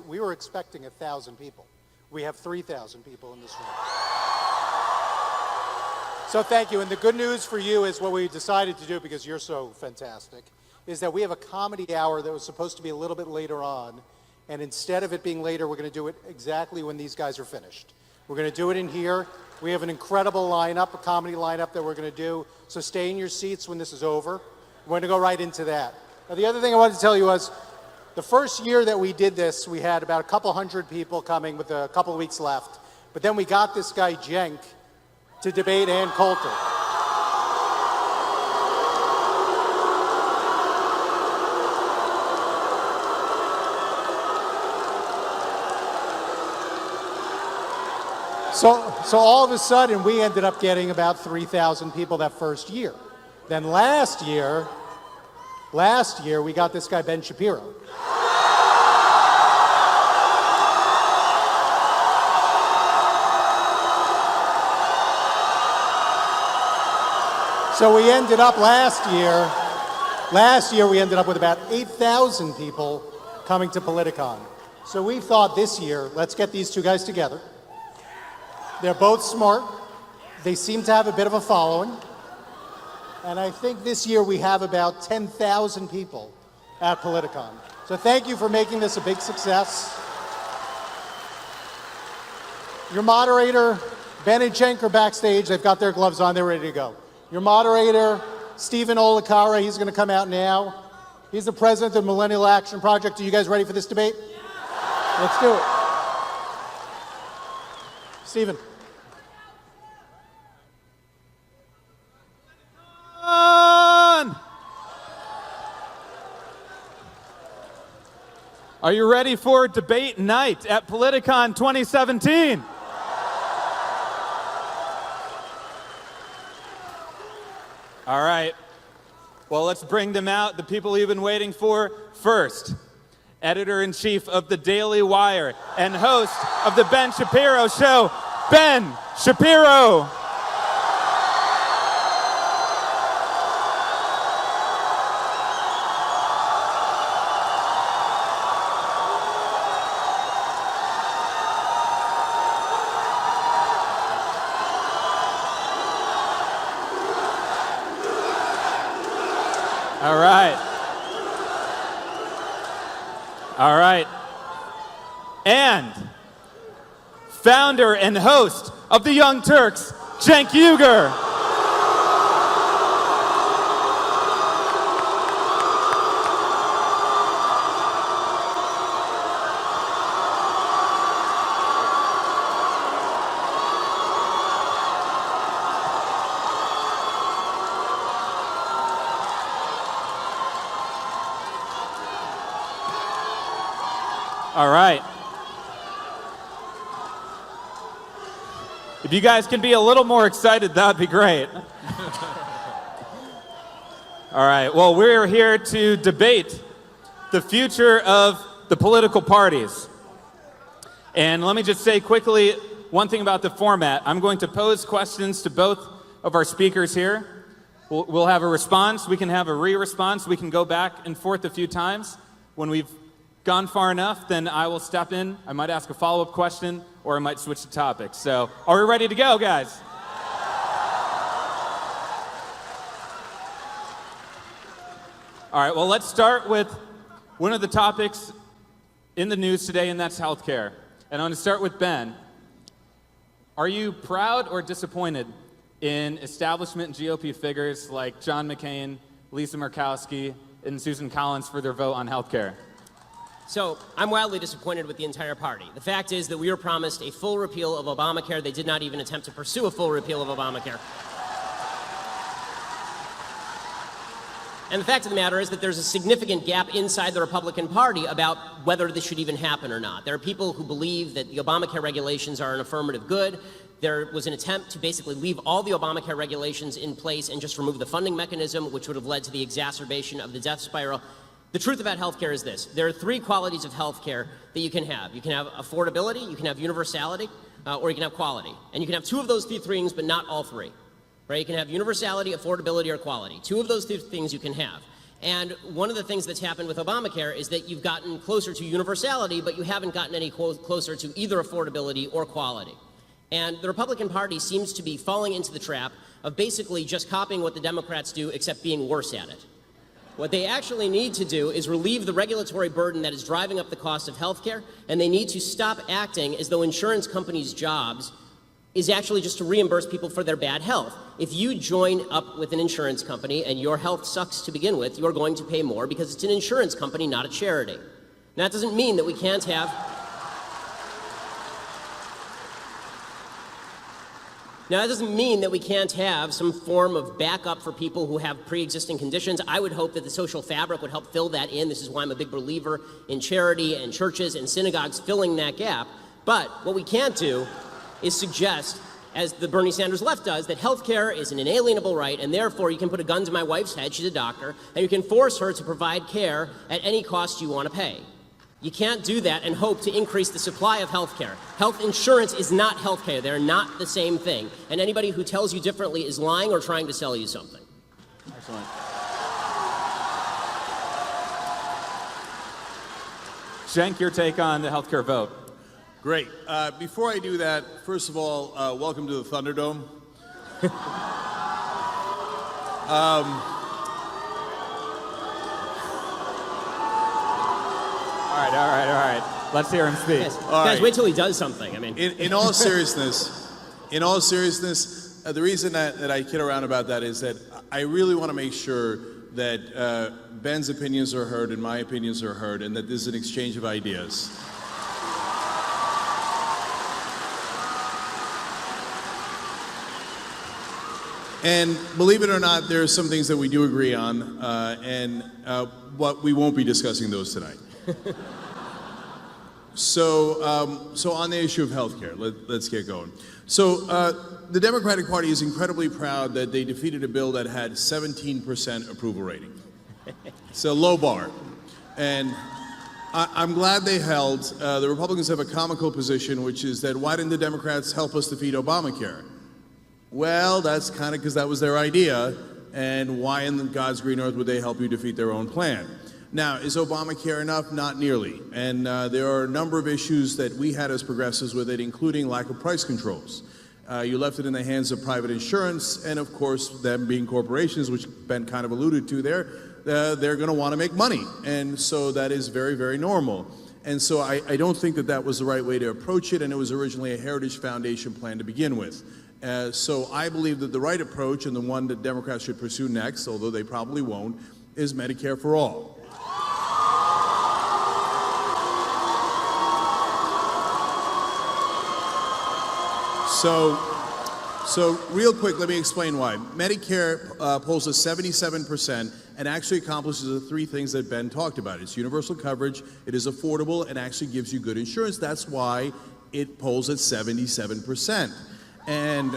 We were expecting 1,000 people. We have 3,000 people in this room. So thank you. And the good news for you is what we decided to do, because you're so fantastic, is that we have a comedy hour that was supposed to be a little bit later on. And instead of it being later, we're going to do it exactly when these guys are finished. We're going to do it in here. We have an incredible lineup, a comedy lineup that we're going to do. So stay in your seats when this is over. We're going to go right into that. Now, the other thing I wanted to tell you was, the first year that we did this, we had about a couple hundred people coming with a couple of weeks left. But then we got this guy, Cenk, to debate Ann Coulter. So all of a sudden, we ended up getting about 3,000 people that first year. Then last year, we got this guy, Ben Shapiro. So we ended up last year we ended up with about 8,000 people coming to Politicon. So we thought this year, let's get these two guys together. They're both smart. They seem to have a bit of a following. And I think this year we have about 10,000 people at Politicon. So thank you for making this a big success. Your moderator, Ben and Cenk, are backstage. They've got their gloves on. They're ready to go. Your moderator, Stephen Olakara, he's going to come out now. He's the president of the Millennial Action Project. Are you guys ready for this debate? Yeah. Let's do it. Stephen. Are you ready for debate night at Politicon 2017? All right. Well, let's bring them out, the people you've been waiting for. First, editor-in-chief of the Daily Wire and host of the Ben Shapiro Show, Ben Shapiro. All right. And founder and host of the Young Turks, Cenk Uygur. All right. If you guys can be a little more excited, that'd be great. All right. Well, we're here to debate the future of the political parties. And let me just say quickly one thing about the format. I'm going to pose questions to both of our speakers here. We'll have a response. We can have a re-response. We can go back and forth a few times. When we've gone far enough, then I will step in. I might ask a follow-up question, or I might switch the topic. So, are we ready to go, guys? All right, well, let's start with one of the topics in the news today, and that's healthcare. And I'm going to start with Ben. Are you proud or disappointed in establishment GOP figures like John McCain, Lisa Murkowski, and Susan Collins for their vote on healthcare? So I'm wildly disappointed with the entire party. The fact is that we were promised a full repeal of Obamacare. They did not even attempt to pursue a full repeal of Obamacare. And the fact of the matter is that there's a significant gap inside the Republican Party about whether this should even happen or not. There are people who believe that the Obamacare regulations are an affirmative good. There was an attempt to basically leave all the Obamacare regulations in place and just remove the funding mechanism, which would have led to the exacerbation of the death spiral. The truth about healthcare is this. There are three qualities of healthcare that you can have. You can have affordability, you can have universality, or you can have quality. And you can have two of those three things, but not all three. Right? You can have universality, affordability, or quality. Two of those three things you can have. And one of the things that's happened with Obamacare is that you've gotten closer to universality, but you haven't gotten any closer to either affordability or quality. And the Republican Party seems to be falling into the trap of basically just copying what the Democrats do, except being worse at it. What they actually need to do is relieve the regulatory burden that is driving up the cost of health care, and they need to stop acting as though insurance companies' jobs is actually just to reimburse people for their bad health. If you join up with an insurance company and your health sucks to begin with, you're going to pay more because it's an insurance company, not a charity. Now, that doesn't mean that we can't have some form of backup for people who have pre-existing conditions. I would hope that the social fabric would help fill that in. This is why I'm a big believer in charity and churches and synagogues filling that gap. But what we can't do is suggest, as the Bernie Sanders left does, that health care is an inalienable right, and therefore you can put a gun to my wife's head, she's a doctor, and you can force her to provide care at any cost you want to pay. You can't do that and hope to increase the supply of health care. Health insurance is not health care. They're not the same thing. And anybody who tells you differently is lying or trying to sell you something. Excellent. Cenk, your take on the healthcare vote. Great. Before I do that, first of all, welcome to the Thunderdome. All right. Let's hear him speak. Yes. All Guys, right. wait till he does something. I mean, In all seriousness, the reason that I kid around about that is that I really want to make sure that Ben's opinions are heard and my opinions are heard, and that this is an exchange of ideas. And believe it or not, there are some things that we do agree on, but we won't be discussing those tonight. So on the issue of healthcare, let's get going. So the Democratic Party is incredibly proud that they defeated a bill that had 17% approval rating. It's a low bar. And I'm glad they held. The Republicans have a comical position, which is that why didn't the Democrats help us defeat Obamacare? Well, that's kind of because that was their idea, and why in God's green earth would they help you defeat their own plan? Now, is Obamacare enough? Not nearly. And there are a number of issues that we had as progressives with it, including lack of price controls. You left it in the hands of private insurance, and of course, them being corporations, which Ben kind of alluded to there, they're going to want to make money. And so that is very, very normal. And so I don't think that that was the right way to approach it, and it was originally a Heritage Foundation plan to begin with. So I believe that the right approach, and the one that Democrats should pursue next, although they probably won't, is Medicare for all. So real quick, let me explain why. Medicare polls at 77% and actually accomplishes the three things that Ben talked about. It's universal coverage, it is affordable, and actually gives you good insurance. That's why it polls at 77%. And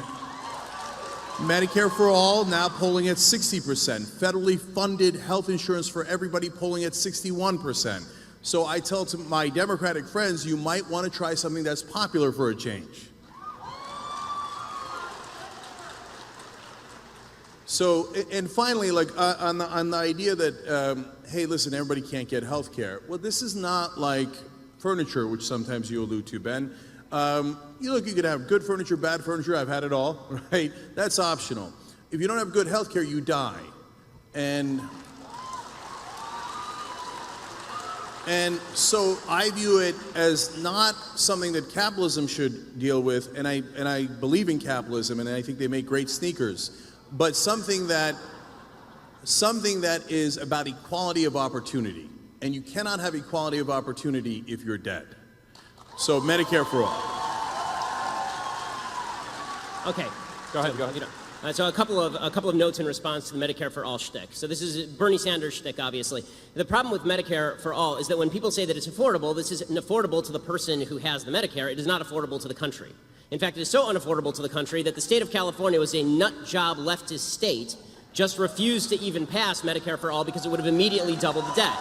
Medicare for all now polling at 60%. Federally funded health insurance for everybody polling at 61%. So I tell to my Democratic friends, you might want to try something that's popular for a change. So, and finally, like on the idea that, hey, listen, everybody can't get health care. Well, this is not like furniture, which sometimes you allude to, Ben. You could have good furniture, bad furniture. I've had it all, right? That's optional. If you don't have good health care, you die. And so I view it as not something that capitalism should deal with, and I believe in capitalism, and I think they make great sneakers. But something that is about equality of opportunity. And you cannot have equality of opportunity if you're dead. So Medicare for all. okay. Go ahead. So a couple of notes in response to the Medicare for all shtick. So this is Bernie Sanders shtick, obviously. The problem with Medicare for all is that when people say that it's affordable, this isn't affordable to the person who has the Medicare. It is not affordable to the country. In fact, it is so unaffordable to the country that the state of California was a nut job leftist state, just refused to even pass Medicare for all because it would have immediately doubled the debt.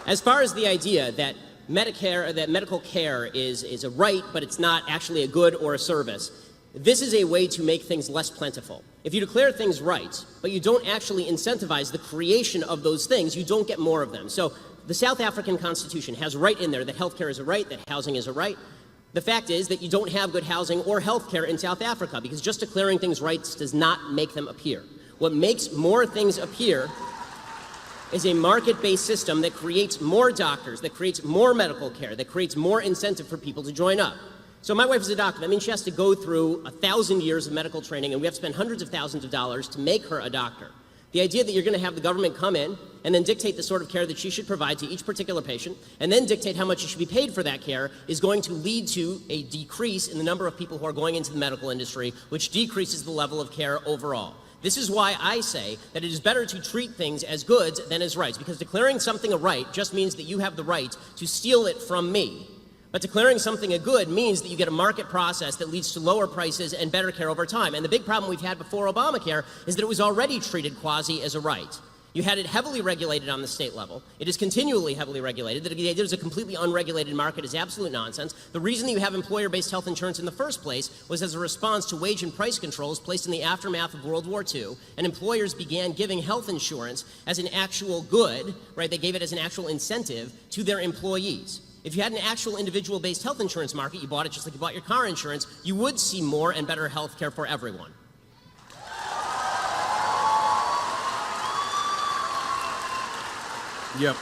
As far as the idea that that medical care is a right, but it's not actually a good or a service. This is a way to make things less plentiful. If you declare things rights, but you don't actually incentivize the creation of those things, you don't get more of them. So the South African Constitution has right in there that healthcare is a right, that housing is a right. The fact is that you don't have good housing or healthcare in South Africa because just declaring things rights does not make them appear. What makes more things appear is a market-based system that creates more doctors, that creates more medical care, that creates more incentive for people to join up. So my wife is a doctor. That means she has to go through 1,000 years of medical training, and we have to spend hundreds of thousands of dollars to make her a doctor. The idea that you're going to have the government come in and then dictate the sort of care that she should provide to each particular patient, and then dictate how much she should be paid for that care, is going to lead to a decrease in the number of people who are going into the medical industry, which decreases the level of care overall. This is why I say that it is better to treat things as goods than as rights, because declaring something a right just means that you have the right to steal it from me. But declaring something a good means that you get a market process that leads to lower prices and better care over time. And the big problem we've had before Obamacare is that it was already treated quasi as a right. You had it heavily regulated on the state level. It is continually heavily regulated. The idea there's a completely unregulated market is absolute nonsense. The reason you have employer-based health insurance in the first place was as a response to wage and price controls placed in the aftermath of World War II, and employers began giving health insurance as an actual good, right? They gave it as an actual incentive to their employees. If you had an actual individual-based health insurance market, you bought it just like you bought your car insurance, you would see more and better health care for everyone. Yep.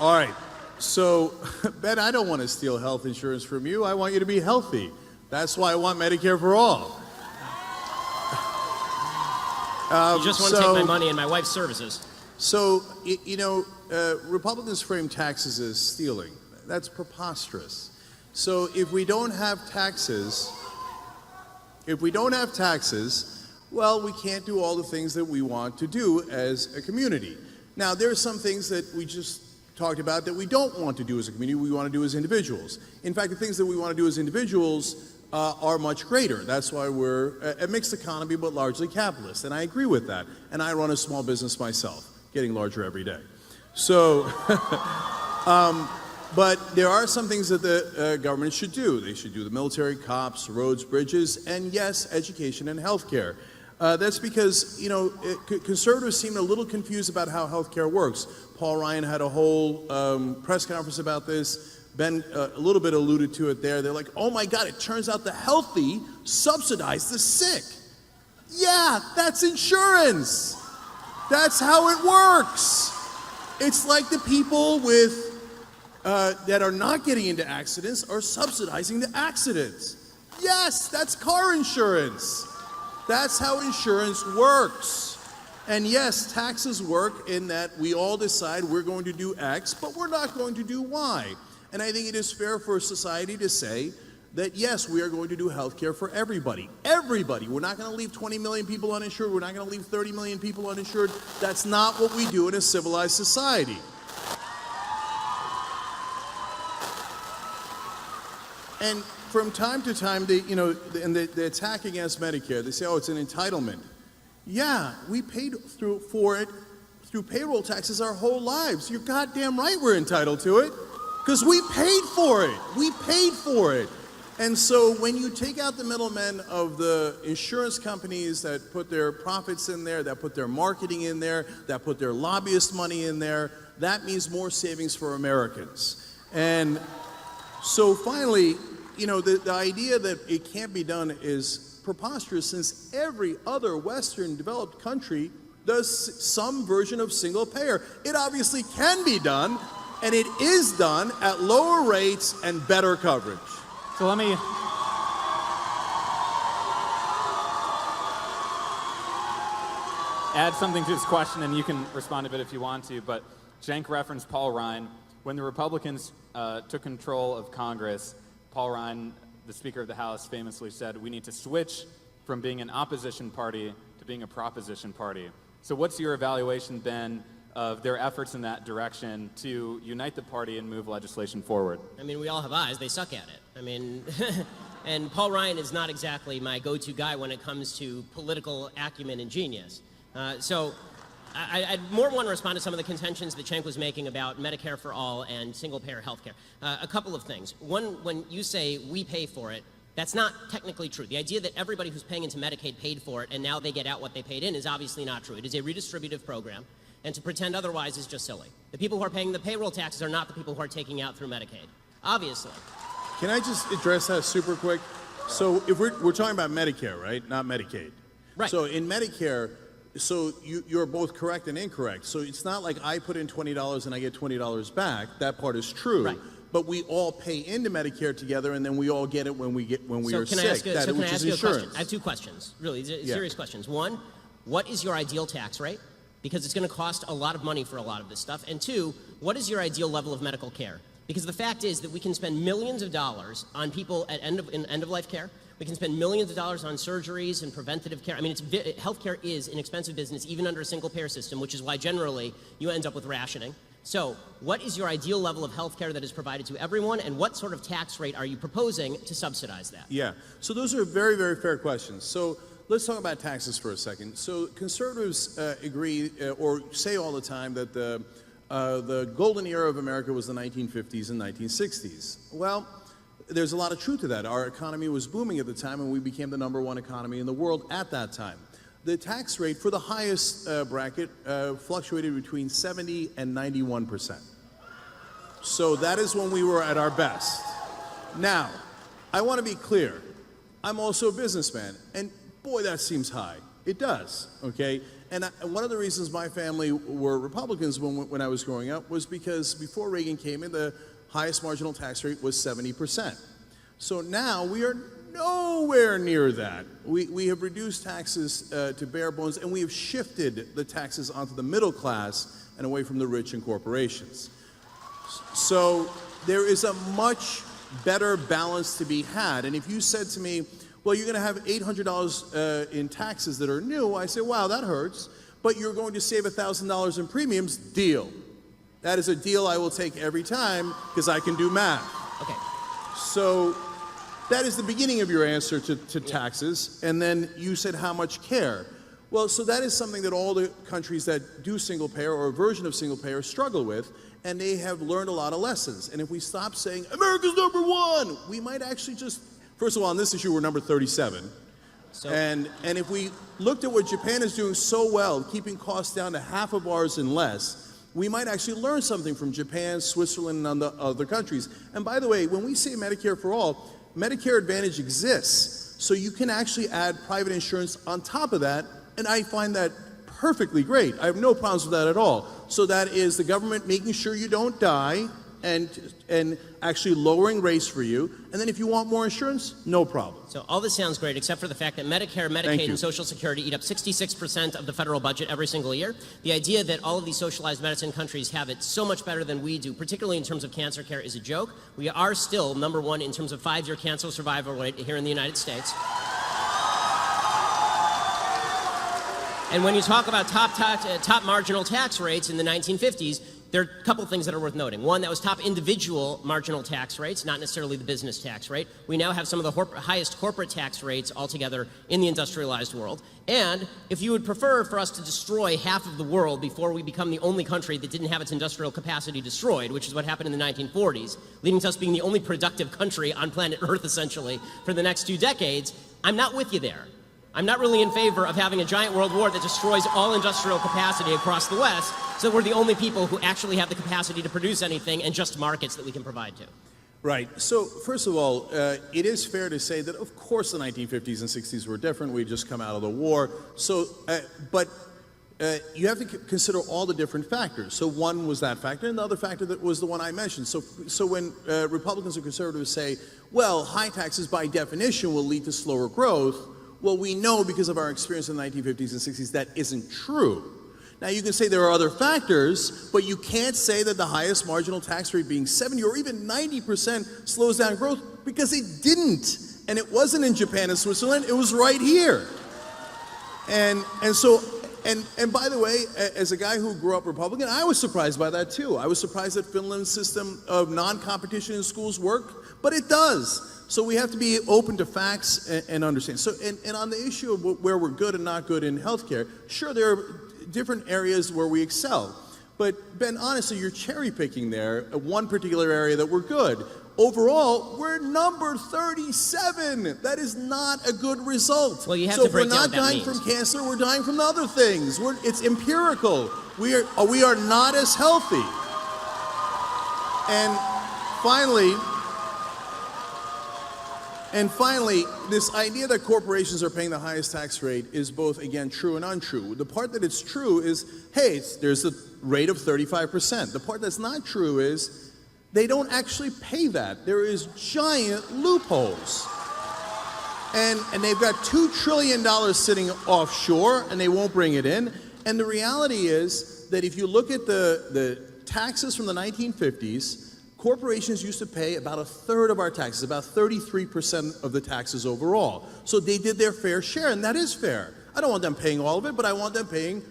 All right. So, Ben, I don't want to steal health insurance from you. I want you to be healthy. That's why I want Medicare for all. You just want to take my money and my wife's services. So, Republicans frame taxes as stealing. That's preposterous. So if we don't have taxes, well, we can't do all the things that we want to do as a community. Now, there are some things that we just talked about that we don't want to do as a community, we want to do as individuals. In fact, the things that we want to do as individuals are much greater. That's why we're a mixed economy, but largely capitalist. And I agree with that. And I run a small business myself, getting larger every day. So, but there are some things that the government should do. They should do the military, cops, roads, bridges, and yes, education and health care. That's because, conservatives seem a little confused about how health care works. Paul Ryan had a whole press conference about this. Ben a little bit alluded to it there. They're like, oh my God, it turns out the healthy subsidize the sick. Yeah, that's insurance. That's how it works. It's like the people with that are not getting into accidents are subsidizing the accidents. Yes, that's car insurance. That's how insurance works. And yes, taxes work in that we all decide we're going to do X, but we're not going to do Y. And I think it is fair for society to say that yes, we are going to do health care for everybody. Everybody. We're not going to leave 20 million people uninsured. We're not going to leave 30 million people uninsured. That's not what we do in a civilized society. And from time to time, the attack against Medicare, they say, oh, it's an entitlement. Yeah, we paid for it through payroll taxes our whole lives. You're goddamn right we're entitled to it because we paid for it. We paid for it. And so when you take out the middlemen of the insurance companies that put their profits in there, that put their marketing in there, that put their lobbyist money in there, that means more savings for Americans. And so finally, the idea that it can't be done is preposterous since every other Western developed country does some version of single payer. It obviously can be done, and it is done at lower rates and better coverage. So let me add something to this question, and you can respond to it if you want to, but Cenk referenced Paul Ryan. When the Republicans took control of Congress, Paul Ryan, the Speaker of the House, famously said, we need to switch from being an opposition party to being a proposition party. So what's your evaluation, Ben, of their efforts in that direction to unite the party and move legislation forward? I mean, we all have eyes. They suck at it. I mean, and Paul Ryan is not exactly my go-to guy when it comes to political acumen and genius. So I more want to respond to some of the contentions that Cenk was making about Medicare for all and single-payer health care. A couple of things. One, when you say we pay for it, that's not technically true. The idea that everybody who's paying into Medicaid paid for it and now they get out what they paid in is obviously not true. It is a redistributive program, and to pretend otherwise is just silly. The people who are paying the payroll taxes are not the people who are taking out through Medicaid, obviously. Can I just address that super quick? So if we're talking about Medicare, right? Not Medicaid. Right. So in Medicare, so you're both correct and incorrect. So it's not like I put in $20 and I get $20 back. That part is true. Right. But we all pay into Medicare together, and then we all get it when we are sick. Can I ask you a insurance. question? I have two questions, really serious questions. One, what is your ideal tax rate? Because it's going to cost a lot of money for a lot of this stuff. And two, what is your ideal level of medical care? Because the fact is that we can spend millions of dollars on people at end-of-life care. We can spend millions of dollars on surgeries and preventative care. I mean, healthcare is an expensive business, even under a single-payer system, which is why generally you end up with rationing. So what is your ideal level of healthcare that is provided to everyone, and what sort of tax rate are you proposing to subsidize that? Yeah. So those are very, very fair questions. So let's talk about taxes for a second. So conservatives agree or say all the time that the golden era of America was the 1950s and 1960s. Well, there's a lot of truth to that. Our economy was booming at the time, and we became the #1 economy in the world at that time. The tax rate for the highest bracket fluctuated between 70 and 91%. So that is when we were at our best. Now, I want to be clear. I'm also a businessman, and boy, that seems high. It does, okay? And one of the reasons my family were Republicans when I was growing up was because before Reagan came in, the highest marginal tax rate was 70%. So now we are nowhere near that. We have reduced taxes to bare bones, and we have shifted the taxes onto the middle class and away from the rich and corporations. So there is a much better balance to be had. And if you said to me, well, you're going to have $800 in taxes that are new, I say, wow, that hurts. But you're going to save $1,000 in premiums, deal. That is a deal I will take every time because I can do math. Okay. So that is the beginning of your answer to taxes. And then you said how much care. Well, so that is something that all the countries that do single payer or a version of single payer struggle with. And they have learned a lot of lessons. And if we stop saying, America's #1, we might actually just, first of all, on this issue, we're number 37. So, and if we looked at what Japan is doing so well, keeping costs down to half of ours and less, we might actually learn something from Japan, Switzerland, and other countries. And by the way, when we say Medicare for all, Medicare Advantage exists. So you can actually add private insurance on top of that, and I find that perfectly great. I have no problems with that at all. So that is the government making sure you don't die and actually lowering rates for you. And then if you want more insurance, no problem. So all this sounds great, except for the fact that Medicare, Medicaid, and Social Security eat up 66% of the federal budget every single year. The idea that all of these socialized medicine countries have it so much better than we do, particularly in terms of cancer care, is a joke. We are still #1 in terms of 5-year cancer survival rate here in the United States. And when you talk about top marginal tax rates in the 1950s, there are a couple things that are worth noting. One, that was top individual marginal tax rates, not necessarily the business tax rate. We now have some of the highest corporate tax rates altogether in the industrialized world. And if you would prefer for us to destroy half of the world before we become the only country that didn't have its industrial capacity destroyed, which is what happened in the 1940s, leading to us being the only productive country on planet Earth, essentially, for the next 2 decades, I'm not with you there. I'm not really in favor of having a giant world war that destroys all industrial capacity across the West, so we're the only people who actually have the capacity to produce anything and just markets that we can provide to. Right. So, first of all, it is fair to say that, of course, the 1950s and 60s were different. We'd just come out of the war. So, but you have to consider all the different factors. So one was that factor, and the other factor that was the one I mentioned. So when Republicans or conservatives say, well, high taxes by definition will lead to slower growth, well, we know because of our experience in the 1950s and 60s that isn't true. Now, you can say there are other factors, but you can't say that the highest marginal tax rate being 70 or even 90% slows down growth, because it didn't. And it wasn't in Japan and Switzerland, it was right here. And by the way, as a guy who grew up Republican, I was surprised by that too. I was surprised that Finland's system of non-competition in schools worked, but it does. So we have to be open to facts and understand. So, and on the issue of where we're good and not good in healthcare, sure, there are different areas where we excel. But Ben, honestly, you're cherry picking there one particular area that we're good. Overall, we're number 37. That is not a good result. Well, you have so to if break we're not down what that dying means. from cancer, we're dying from the other things. It's empirical. We are not as healthy. And finally, this idea that corporations are paying the highest tax rate is both, again, true and untrue. The part that it's true is, hey, there's a rate of 35%. The part that's not true is they don't actually pay that. There is giant loopholes. And they've got $2 trillion sitting offshore, and they won't bring it in. And the reality is that if you look at the taxes from the 1950s, corporations used to pay about a third of our taxes, about 33% of the taxes overall. So they did their fair share, and that is fair. I don't want them paying all of it, but I want them paying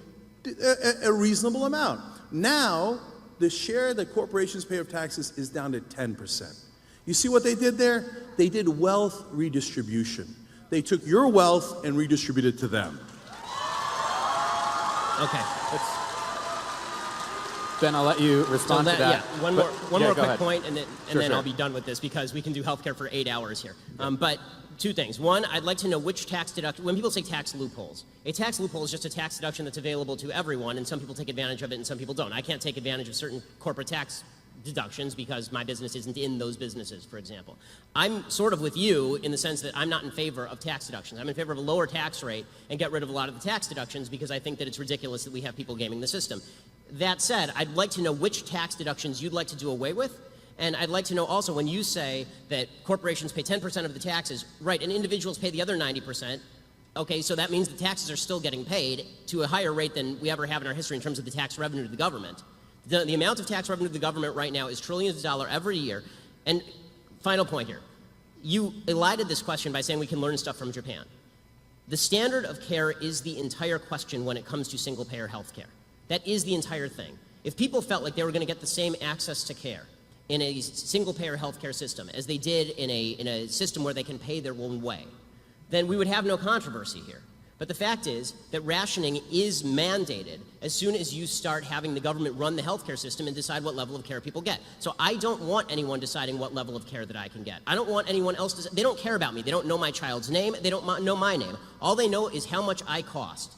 a reasonable amount. Now, the share that corporations pay of taxes is down to 10%. You see what they did there? They did wealth redistribution. They took your wealth and redistributed it to them. Okay. Ben, I'll let you respond to that. Yeah, one more go quick ahead. point, and Sure, then sure. I'll be done with this because we can do healthcare for 8 hours here. But two things. One, I'd like to know which tax deduction. When people say tax loopholes, a tax loophole is just a tax deduction that's available to everyone, and some people take advantage of it and some people don't. I can't take advantage of certain corporate tax deductions because my business isn't in those businesses, for example. I'm sort of with you in the sense that I'm not in favor of tax deductions. I'm in favor of a lower tax rate and get rid of a lot of the tax deductions because I think that it's ridiculous that we have people gaming the system. That said, I'd like to know which tax deductions you'd like to do away with, and I'd like to know also when you say that corporations pay 10% of the taxes, right, and individuals pay the other 90%, okay, so that means the taxes are still getting paid to a higher rate than we ever have in our history in terms of the tax revenue to the government. The amount of tax revenue to the government right now is trillions of dollars every year. And final point here. You elided this question by saying we can learn stuff from Japan. The standard of care is the entire question when it comes to single-payer health care. That is the entire thing. If people felt like they were going to get the same access to care in a single-payer health care system as they did in a system where they can pay their own way, then we would have no controversy here. But the fact is that rationing is mandated as soon as you start having the government run the healthcare system and decide what level of care people get. So I don't want anyone deciding what level of care that I can get. I don't want anyone else to. They don't care about me. They don't know my child's name. They don't know my name. All they know is how much I cost.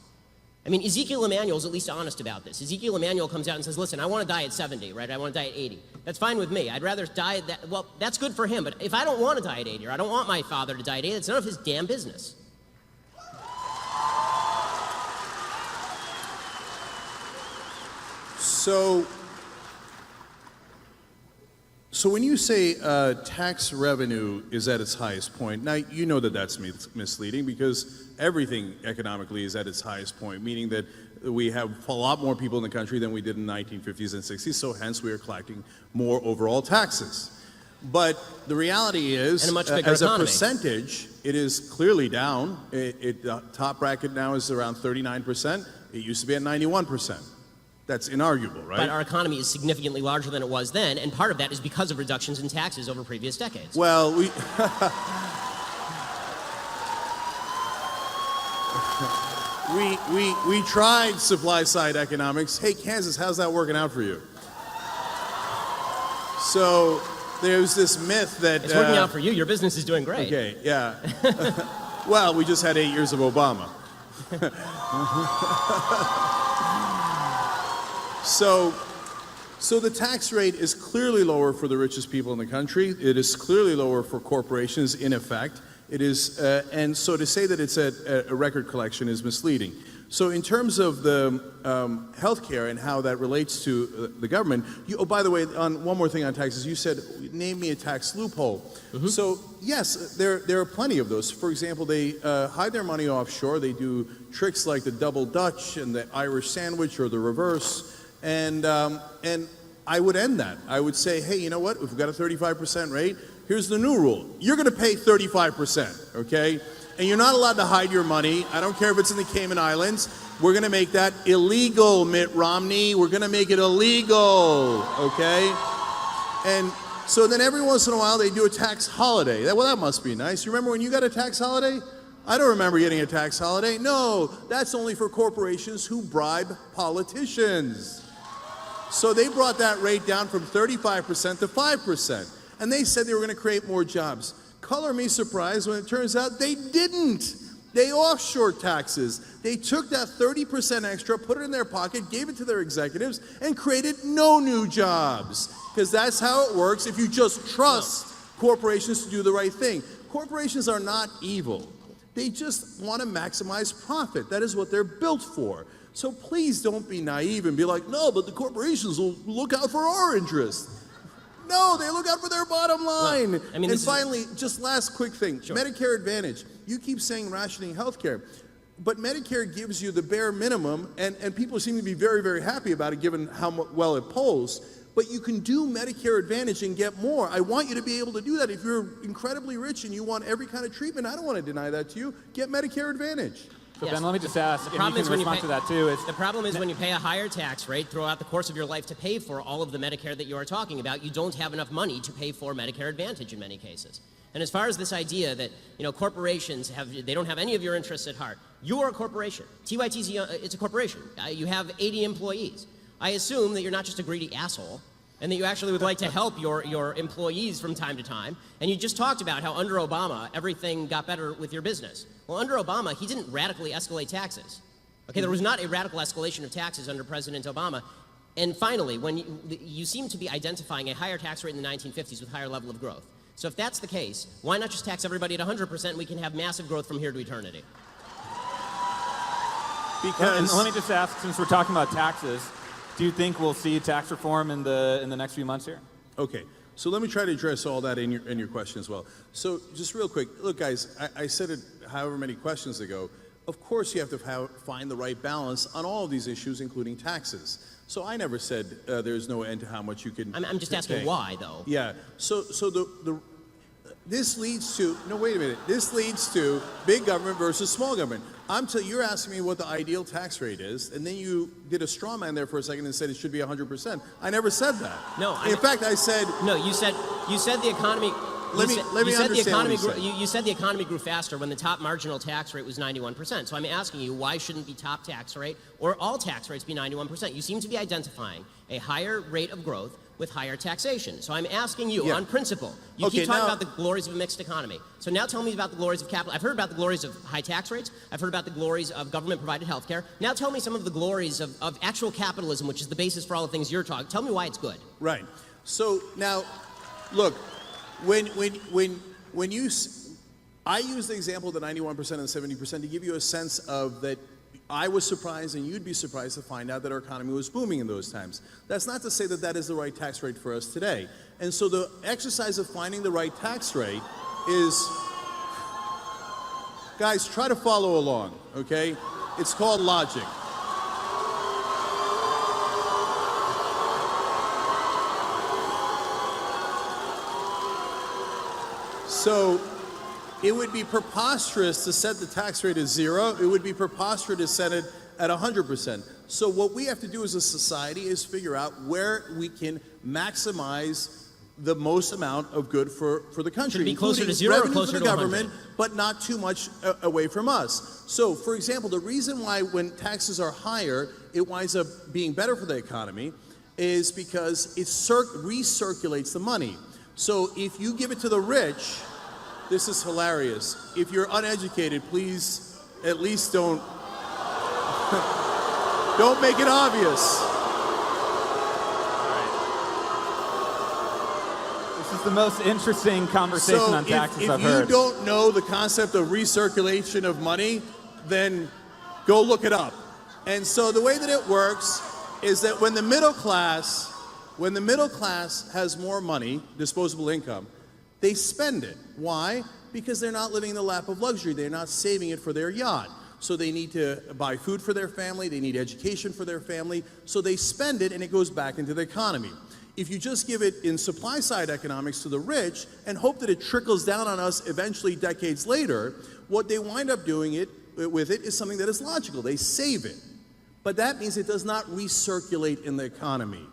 I mean, Ezekiel Emanuel's at least honest about this. Ezekiel Emanuel comes out and says, listen, I want to die at 70, right? I want to die at 80. That's fine with me. I'd rather die at that. Well, that's good for him. But if I don't want to die at 80 or I don't want my father to die at 80, it's none of his damn business. So when you say tax revenue is at its highest point, now you know that that's misleading because everything economically is at its highest point, meaning that we have a lot more people in the country than we did in the 1950s and 60s, so hence we are collecting more overall taxes. But the reality is, and a much bigger as economy. A percentage, it is clearly down. The top bracket now is around 39%. It used to be at 91%. That's inarguable, right? But our economy is significantly larger than it was then, and part of that is because of reductions in taxes over previous decades. Well, we tried supply-side economics. Hey, Kansas, how's that working out for you? So there's this myth that... It's working out for you. Your business is doing great. Okay, yeah. Well, we just had 8 years of Obama. So the tax rate is clearly lower for the richest people in the country. It is clearly lower for corporations, in effect. It is, and so to say that it's a record collection is misleading. So in terms of the healthcare and how that relates to the government, oh, by the way, on one more thing on taxes, you said, name me a tax loophole. Mm-hmm. So yes, there are plenty of those. For example, they hide their money offshore. They do tricks like the double Dutch and the Irish sandwich or the reverse. And I would end that. I would say, hey, you know what? If we've got a 35% rate, here's the new rule. You're going to pay 35%, okay? And you're not allowed to hide your money. I don't care if it's in the Cayman Islands. We're going to make that illegal, Mitt Romney. We're going to make it illegal, okay? And so then every once in a while they do a tax holiday. Well, that must be nice. You remember when you got a tax holiday? I don't remember getting a tax holiday. No, that's only for corporations who bribe politicians. So they brought that rate down from 35% to 5%. And they said they were going to create more jobs. Color me surprised when it turns out they didn't. They offshore taxes. They took that 30% extra, put it in their pocket, gave it to their executives, and created no new jobs. Because that's how it works if you just trust corporations to do the right thing. Corporations are not evil. They just want to maximize profit. That is what they're built for. So please don't be naive and be like, no, but the corporations will look out for our interest. No, they look out for their bottom line. Well, I mean, and finally, just last quick thing, Sure. Medicare Advantage. You keep saying rationing health care, but Medicare gives you the bare minimum, and people seem to be very, very happy about it given how well it polls. But you can do Medicare Advantage and get more. I want you to be able to do that. If you're incredibly rich and you want every kind of treatment, I don't want to deny that to you. Get Medicare Advantage. So Yes. Ben, let me just ask, and you can respond to that too. The problem is when you pay a higher tax rate throughout the course of your life to pay for all of the Medicare that you are talking about, you don't have enough money to pay for Medicare Advantage in many cases. And as far as this idea that corporations they don't have any of your interests at heart, you are a corporation. TYT's it's a corporation. You have 80 employees. I assume that you're not just a greedy asshole, and that you actually would like to help your employees from time to time. And you just talked about how under Obama, everything got better with your business. Well, under Obama, he didn't radically escalate taxes. Okay, there was not a radical escalation of taxes under President Obama. And finally, when you seem to be identifying a higher tax rate in the 1950s with higher level of growth. So if that's the case, why not just tax everybody at 100% and we can have massive growth from here to eternity? And let me just ask, since we're talking about taxes, do you think we'll see tax reform in the next few months here? Okay, so let me try to address all that in your question as well. So just real quick, look guys, I said it however many questions ago, of course you have to find the right balance on all of these issues, including taxes. So I never said there's no end to how much you can I'm just asking why, though. Yeah, so this leads to, no wait a minute, this leads to big government versus small government. You're asking me what the ideal tax rate is, and then you did a straw man there for a second and said it should be 100%. I never said that. No, in fact, I said no. You said the economy. Let me understand what you said. You said the economy grew faster when the top marginal tax rate was 91%. So I'm asking you, why shouldn't the top tax rate or all tax rates be 91%? You seem to be identifying a higher rate of growth with higher taxation. So I'm asking you, on principle, you keep talking about the glories of a mixed economy. So now tell me about the glories of capital. I've heard about the glories of high tax rates. I've heard about the glories of government-provided health care. Now tell me some of the glories of actual capitalism, which is the basis for all the things you're talking. Tell me why it's good. Right. So now, look, when I use the example of the 91% and the 70% to give you a sense of that I was surprised and you'd be surprised to find out that our economy was booming in those times. That's not to say that that is the right tax rate for us today. And so the exercise of finding the right tax rate is, guys, try to follow along, okay? It's called logic. So it would be preposterous to set the tax rate at 0. It would be preposterous to set it at 100%. So what we have to do as a society is figure out where we can maximize the most amount of good for the country. Should it be closer to 0 or closer for the to 100? government, but not too much away from us. So, for example, the reason why when taxes are higher, it winds up being better for the economy is because it recirculates the money. So if you give it to the rich, this is hilarious. If you're uneducated, please at least don't make it obvious. This is the most interesting conversation on taxes I've heard. If you don't know the concept of recirculation of money, then go look it up. And so the way that it works is that when the middle class has more money, disposable income, they spend it. Why? Because they're not living in the lap of luxury. They're not saving it for their yacht. So they need to buy food for their family. They need education for their family. So they spend it and it goes back into the economy. If you just give it in supply side economics to the rich and hope that it trickles down on us eventually decades later, what they wind up doing with it is something that is logical. They save it. But that means it does not recirculate in the economy.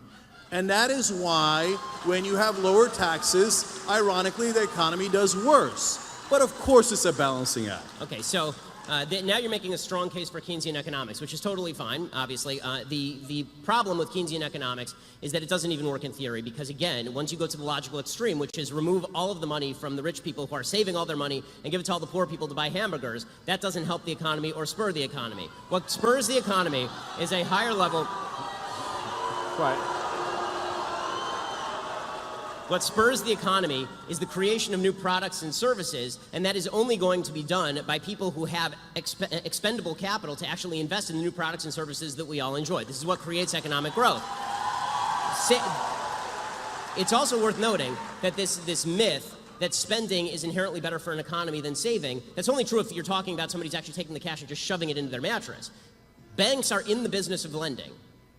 And that is why when you have lower taxes, ironically, the economy does worse. But of course it's a balancing act. Okay, so now you're making a strong case for Keynesian economics, which is totally fine, obviously. The problem with Keynesian economics is that it doesn't even work in theory because, again, once you go to the logical extreme, which is remove all of the money from the rich people who are saving all their money and give it to all the poor people to buy hamburgers, that doesn't help the economy or spur the economy. What spurs the economy is a higher level... Right. What spurs the economy is the creation of new products and services, and that is only going to be done by people who have expendable capital to actually invest in the new products and services that we all enjoy. This is what creates economic growth. It's also worth noting that this myth that spending is inherently better for an economy than saving, that's only true if you're talking about somebody who's actually taking the cash and just shoving it into their mattress. Banks are in the business of lending.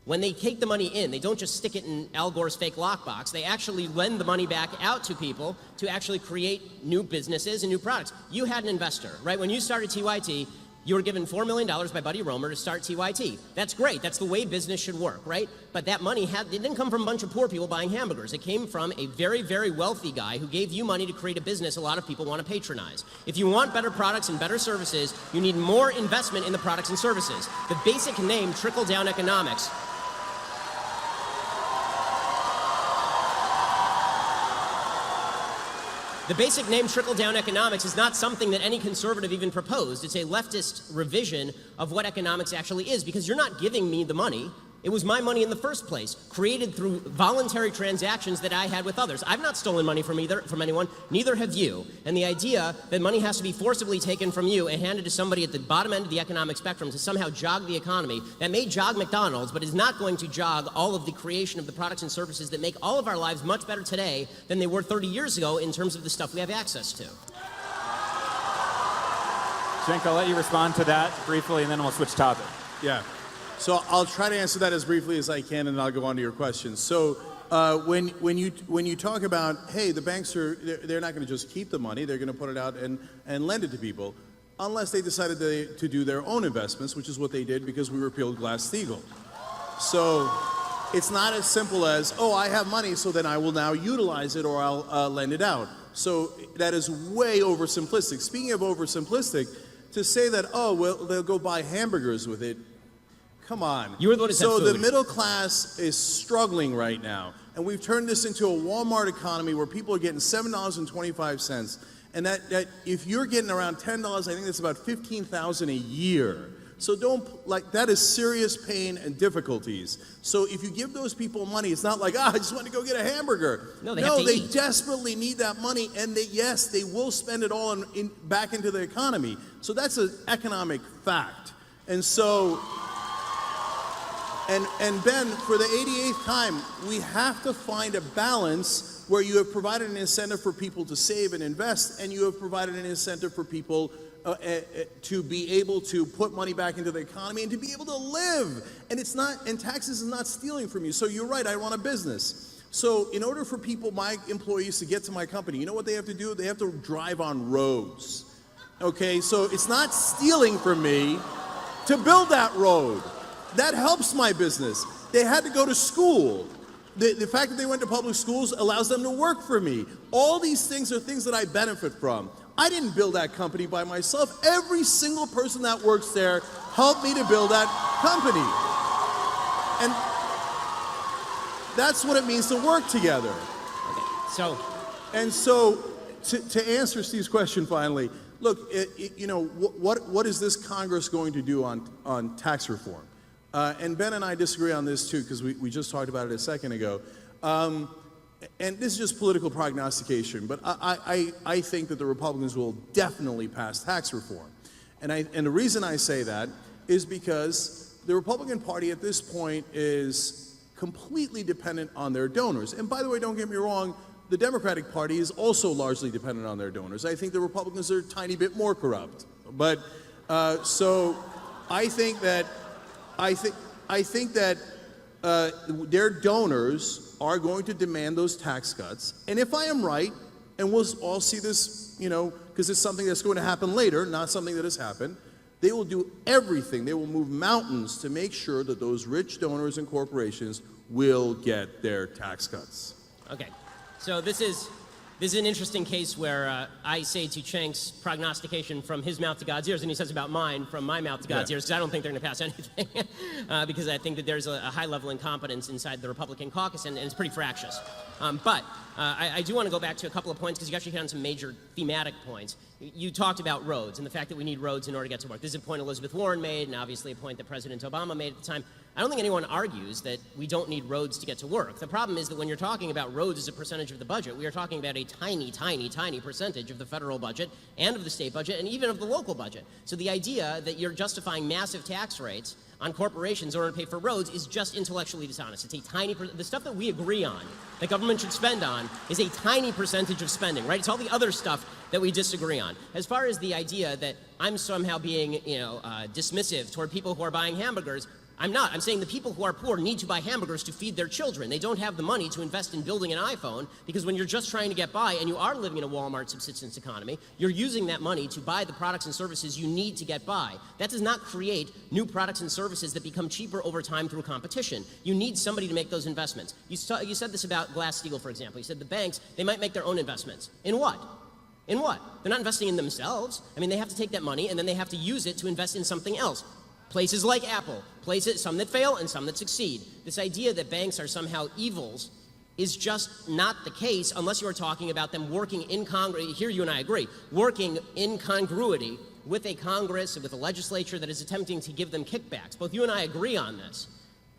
When they take the money in, they don't just stick it in Al Gore's fake lockbox. They actually lend the money back out to people to actually create new businesses and new products. You had an investor, right? When you started TYT, you were given $4 million by Buddy Roemer to start TYT. That's great. That's the way business should work, right? But that money it didn't come from a bunch of poor people buying hamburgers. It came from a very, very wealthy guy who gave you money to create a business a lot of people want to patronize. If you want better products and better services, you need more investment in the products and services. The basic name, trickle-down economics, the basic name trickle-down economics is not something that any conservative even proposed. It's a leftist revision of what economics actually is, because you're not giving me the money. It was my money in the first place, created through voluntary transactions that I had with others. I've not stolen money from anyone, neither have you. And the idea that money has to be forcibly taken from you and handed to somebody at the bottom end of the economic spectrum to somehow jog the economy, that may jog McDonald's, but is not going to jog all of the creation of the products and services that make all of our lives much better today than they were 30 years ago in terms of the stuff we have access to. Cenk, I'll let you respond to that briefly, and then we'll switch topic. Yeah. So I'll try to answer that as briefly as I can, and then I'll go on to your questions. So when you talk about, hey, the banks they're not going to just keep the money, they're going to put it out and lend it to people, unless they decided to do their own investments, which is what they did because we repealed Glass-Steagall. So it's not as simple as, oh, I have money, so then I will now utilize it or I'll lend it out. So that is way oversimplistic. Speaking of oversimplistic, to say that, oh, well, they'll go buy hamburgers with it, come on. You were the one who said So food. the middle class is struggling right now. And we've turned this into a Walmart economy where people are getting $7.25. And that if you're getting around $10, I think that's about $15,000 a year. So that is serious pain and difficulties. So if you give those people money, it's not like, I just want to go get a hamburger. No, they eat. Desperately need that money, and they will spend it all back into the economy. So that's an economic fact. And so, and Ben, for the 88th time, we have to find a balance where you have provided an incentive for people to save and invest, and you have provided an incentive for people to be able to put money back into the economy and to be able to live. And taxes is not stealing from you. So you're right, I run a business. So in order for my employees to get to my company, you know what they have to do? They have to drive on roads. Okay, so it's not stealing from me to build that road. That helps my business. They had to go to school. The fact that they went to public schools allows them to work for me. All these things are things that I benefit from. I didn't build that company by myself. Every single person that works there helped me to build that company. And that's what it means to work together. Okay, so to answer Steve's question finally, look, what is this Congress going to do on tax reform? And Ben and I disagree on this too, because we just talked about it a second ago. And this is just political prognostication, but I think that the Republicans will definitely pass tax reform. And the reason I say that is because the Republican Party at this point is completely dependent on their donors. And by the way, don't get me wrong, the Democratic Party is also largely dependent on their donors. I think the Republicans are a tiny bit more corrupt. But so I think that their donors are going to demand those tax cuts. And if I am right, and we'll all see this, because it's something that's going to happen later, not something that has happened, they will do everything. They will move mountains to make sure that those rich donors and corporations will get their tax cuts. okay. So this is This is an interesting case where I say to Cenk's prognostication from his mouth to God's ears, and he says about mine from my mouth to God's ears, because I don't think they're going to pass anything, because I think that there's a high level of incompetence inside the Republican caucus, and it's pretty fractious. But I do want to go back to a couple of points, because you actually hit on some major thematic points. You talked about roads and the fact that we need roads in order to get to work. This is a point Elizabeth Warren made, and obviously a point that President Obama made at the time. I don't think anyone argues that we don't need roads to get to work. The problem is that when you're talking about roads as a percentage of the budget, we are talking about a tiny, tiny, tiny percentage of the federal budget and of the state budget and even of the local budget. So the idea that you're justifying massive tax rates on corporations in order to pay for roads is just intellectually dishonest. It's a tiny, the stuff that we agree on, that government should spend on, is a tiny percentage of spending, right? It's all the other stuff that we disagree on. As far as the idea that I'm somehow being, dismissive toward people who are buying hamburgers, I'm not. I'm saying the people who are poor need to buy hamburgers to feed their children. They don't have the money to invest in building an iPhone, because when you're just trying to get by and you are living in a Walmart subsistence economy, you're using that money to buy the products and services you need to get by. That does not create new products and services that become cheaper over time through competition. You need somebody to make those investments. You said this about Glass-Steagall, for example. You said the banks, they might make their own investments. In what? In what? They're not investing in themselves. I mean, they have to take that money and then they have to use it to invest in something else. Places like Apple, some that fail and some that succeed. This idea that banks are somehow evils is just not the case unless you are talking about them working in Congress. Here you and I agree, working in congruity with a Congress and with a legislature that is attempting to give them kickbacks. Both you and I agree on this.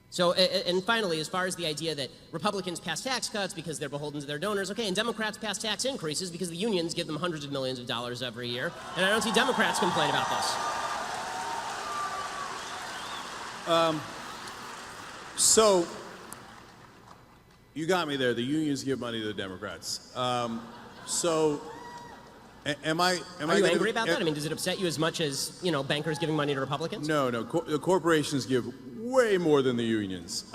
So, and finally, as far as the idea that Republicans pass tax cuts because they're beholden to their donors, okay, and Democrats pass tax increases because the unions give them hundreds of millions of dollars every year, and I don't see Democrats complain about this. So, you got me there. The unions give money to the Democrats. Am I Are you angry about that? I mean, does it upset you as much as, bankers giving money to Republicans? No. The corporations give way more than the unions.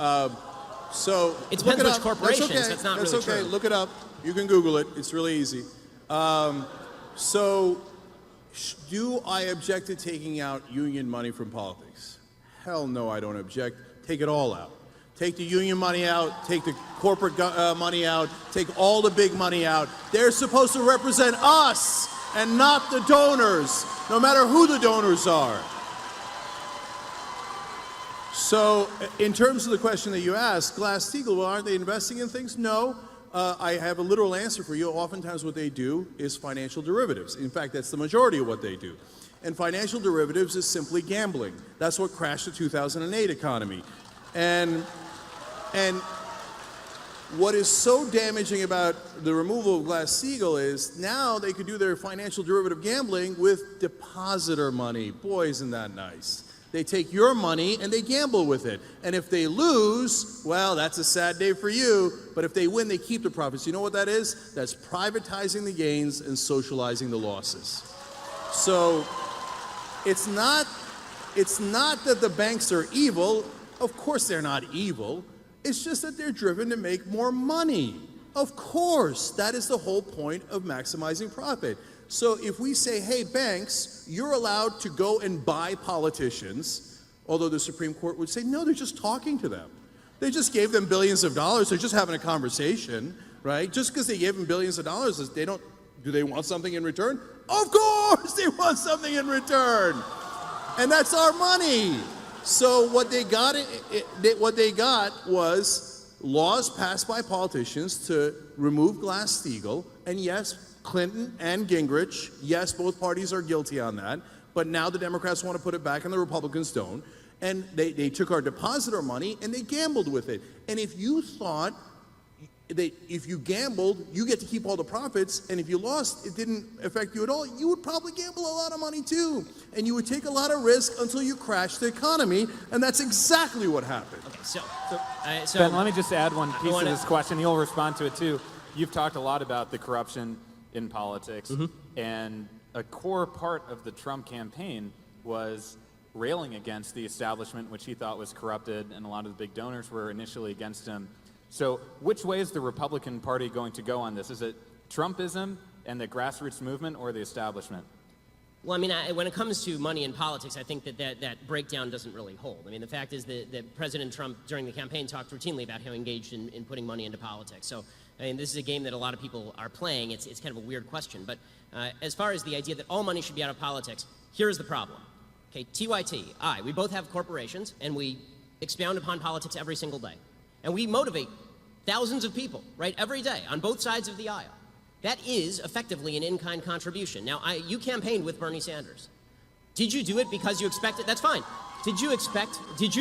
So it depends which up. corporations. That's okay. That's not That's really okay. true. Look it up. You can Google it. It's really easy. Do I object to taking out union money from politics? Hell no, I don't object. Take it all out. Take the union money out, take the corporate money out, take all the big money out. They're supposed to represent us and not the donors, no matter who the donors are. So, in terms of the question that you asked, Glass-Steagall, well, aren't they investing in things? No. I have a literal answer for you. Oftentimes what they do is financial derivatives. In fact, that's the majority of what they do. And financial derivatives is simply gambling. That's what crashed the 2008 economy. And what is so damaging about the removal of Glass-Steagall is now they could do their financial derivative gambling with depositor money. Boy, isn't that nice. They take your money and they gamble with it. And if they lose, well, that's a sad day for you. But if they win, they keep the profits. You know what that is? That's privatizing the gains and socializing the losses. So it's not that the banks are evil. Of course they're not evil. It's just that they're driven to make more money. Of course, that is the whole point of maximizing profit. So if we say, hey, banks, you're allowed to go and buy politicians, although the Supreme Court would say, no, they're just talking to them. They just gave them billions of dollars. They're just having a conversation, right? Just because they gave them billions of dollars, do they want something in return? Of course they want something in return. And that's our money. So what they got was laws passed by politicians to remove Glass-Steagall, and yes, Clinton and Gingrich, yes, both parties are guilty on that, but now the Democrats want to put it back and the Republicans don't, and they took our depositor money and they gambled with it. And if you thought that if you gambled, you get to keep all the profits, and if you lost, it didn't affect you at all, you would probably gamble a lot of money too. And you would take a lot of risk until you crash the economy, and that's exactly what happened. Okay, so Ben, let me just add one piece to this question. You'll respond to it too. You've talked a lot about the corruption in politics, and a core part of the Trump campaign was railing against the establishment, which he thought was corrupted, and a lot of the big donors were initially against him. So which way is the Republican Party going to go on this? Is it Trumpism and the grassroots movement, or the establishment? Well, I mean, when it comes to money in politics, I think that breakdown doesn't really hold. I mean, the fact is that President Trump, during the campaign, talked routinely about how he engaged in putting money into politics. So I mean, this is a game that a lot of people are playing. It's kind of a weird question. But as far as the idea that all money should be out of politics, here's the problem. Okay, TYT, we both have corporations, and we expound upon politics every single day. And we motivate thousands of people, right, every day on both sides of the aisle. That is effectively an in-kind contribution. Now, you campaigned with Bernie Sanders. Did you do it because you expected? That's fine. Did you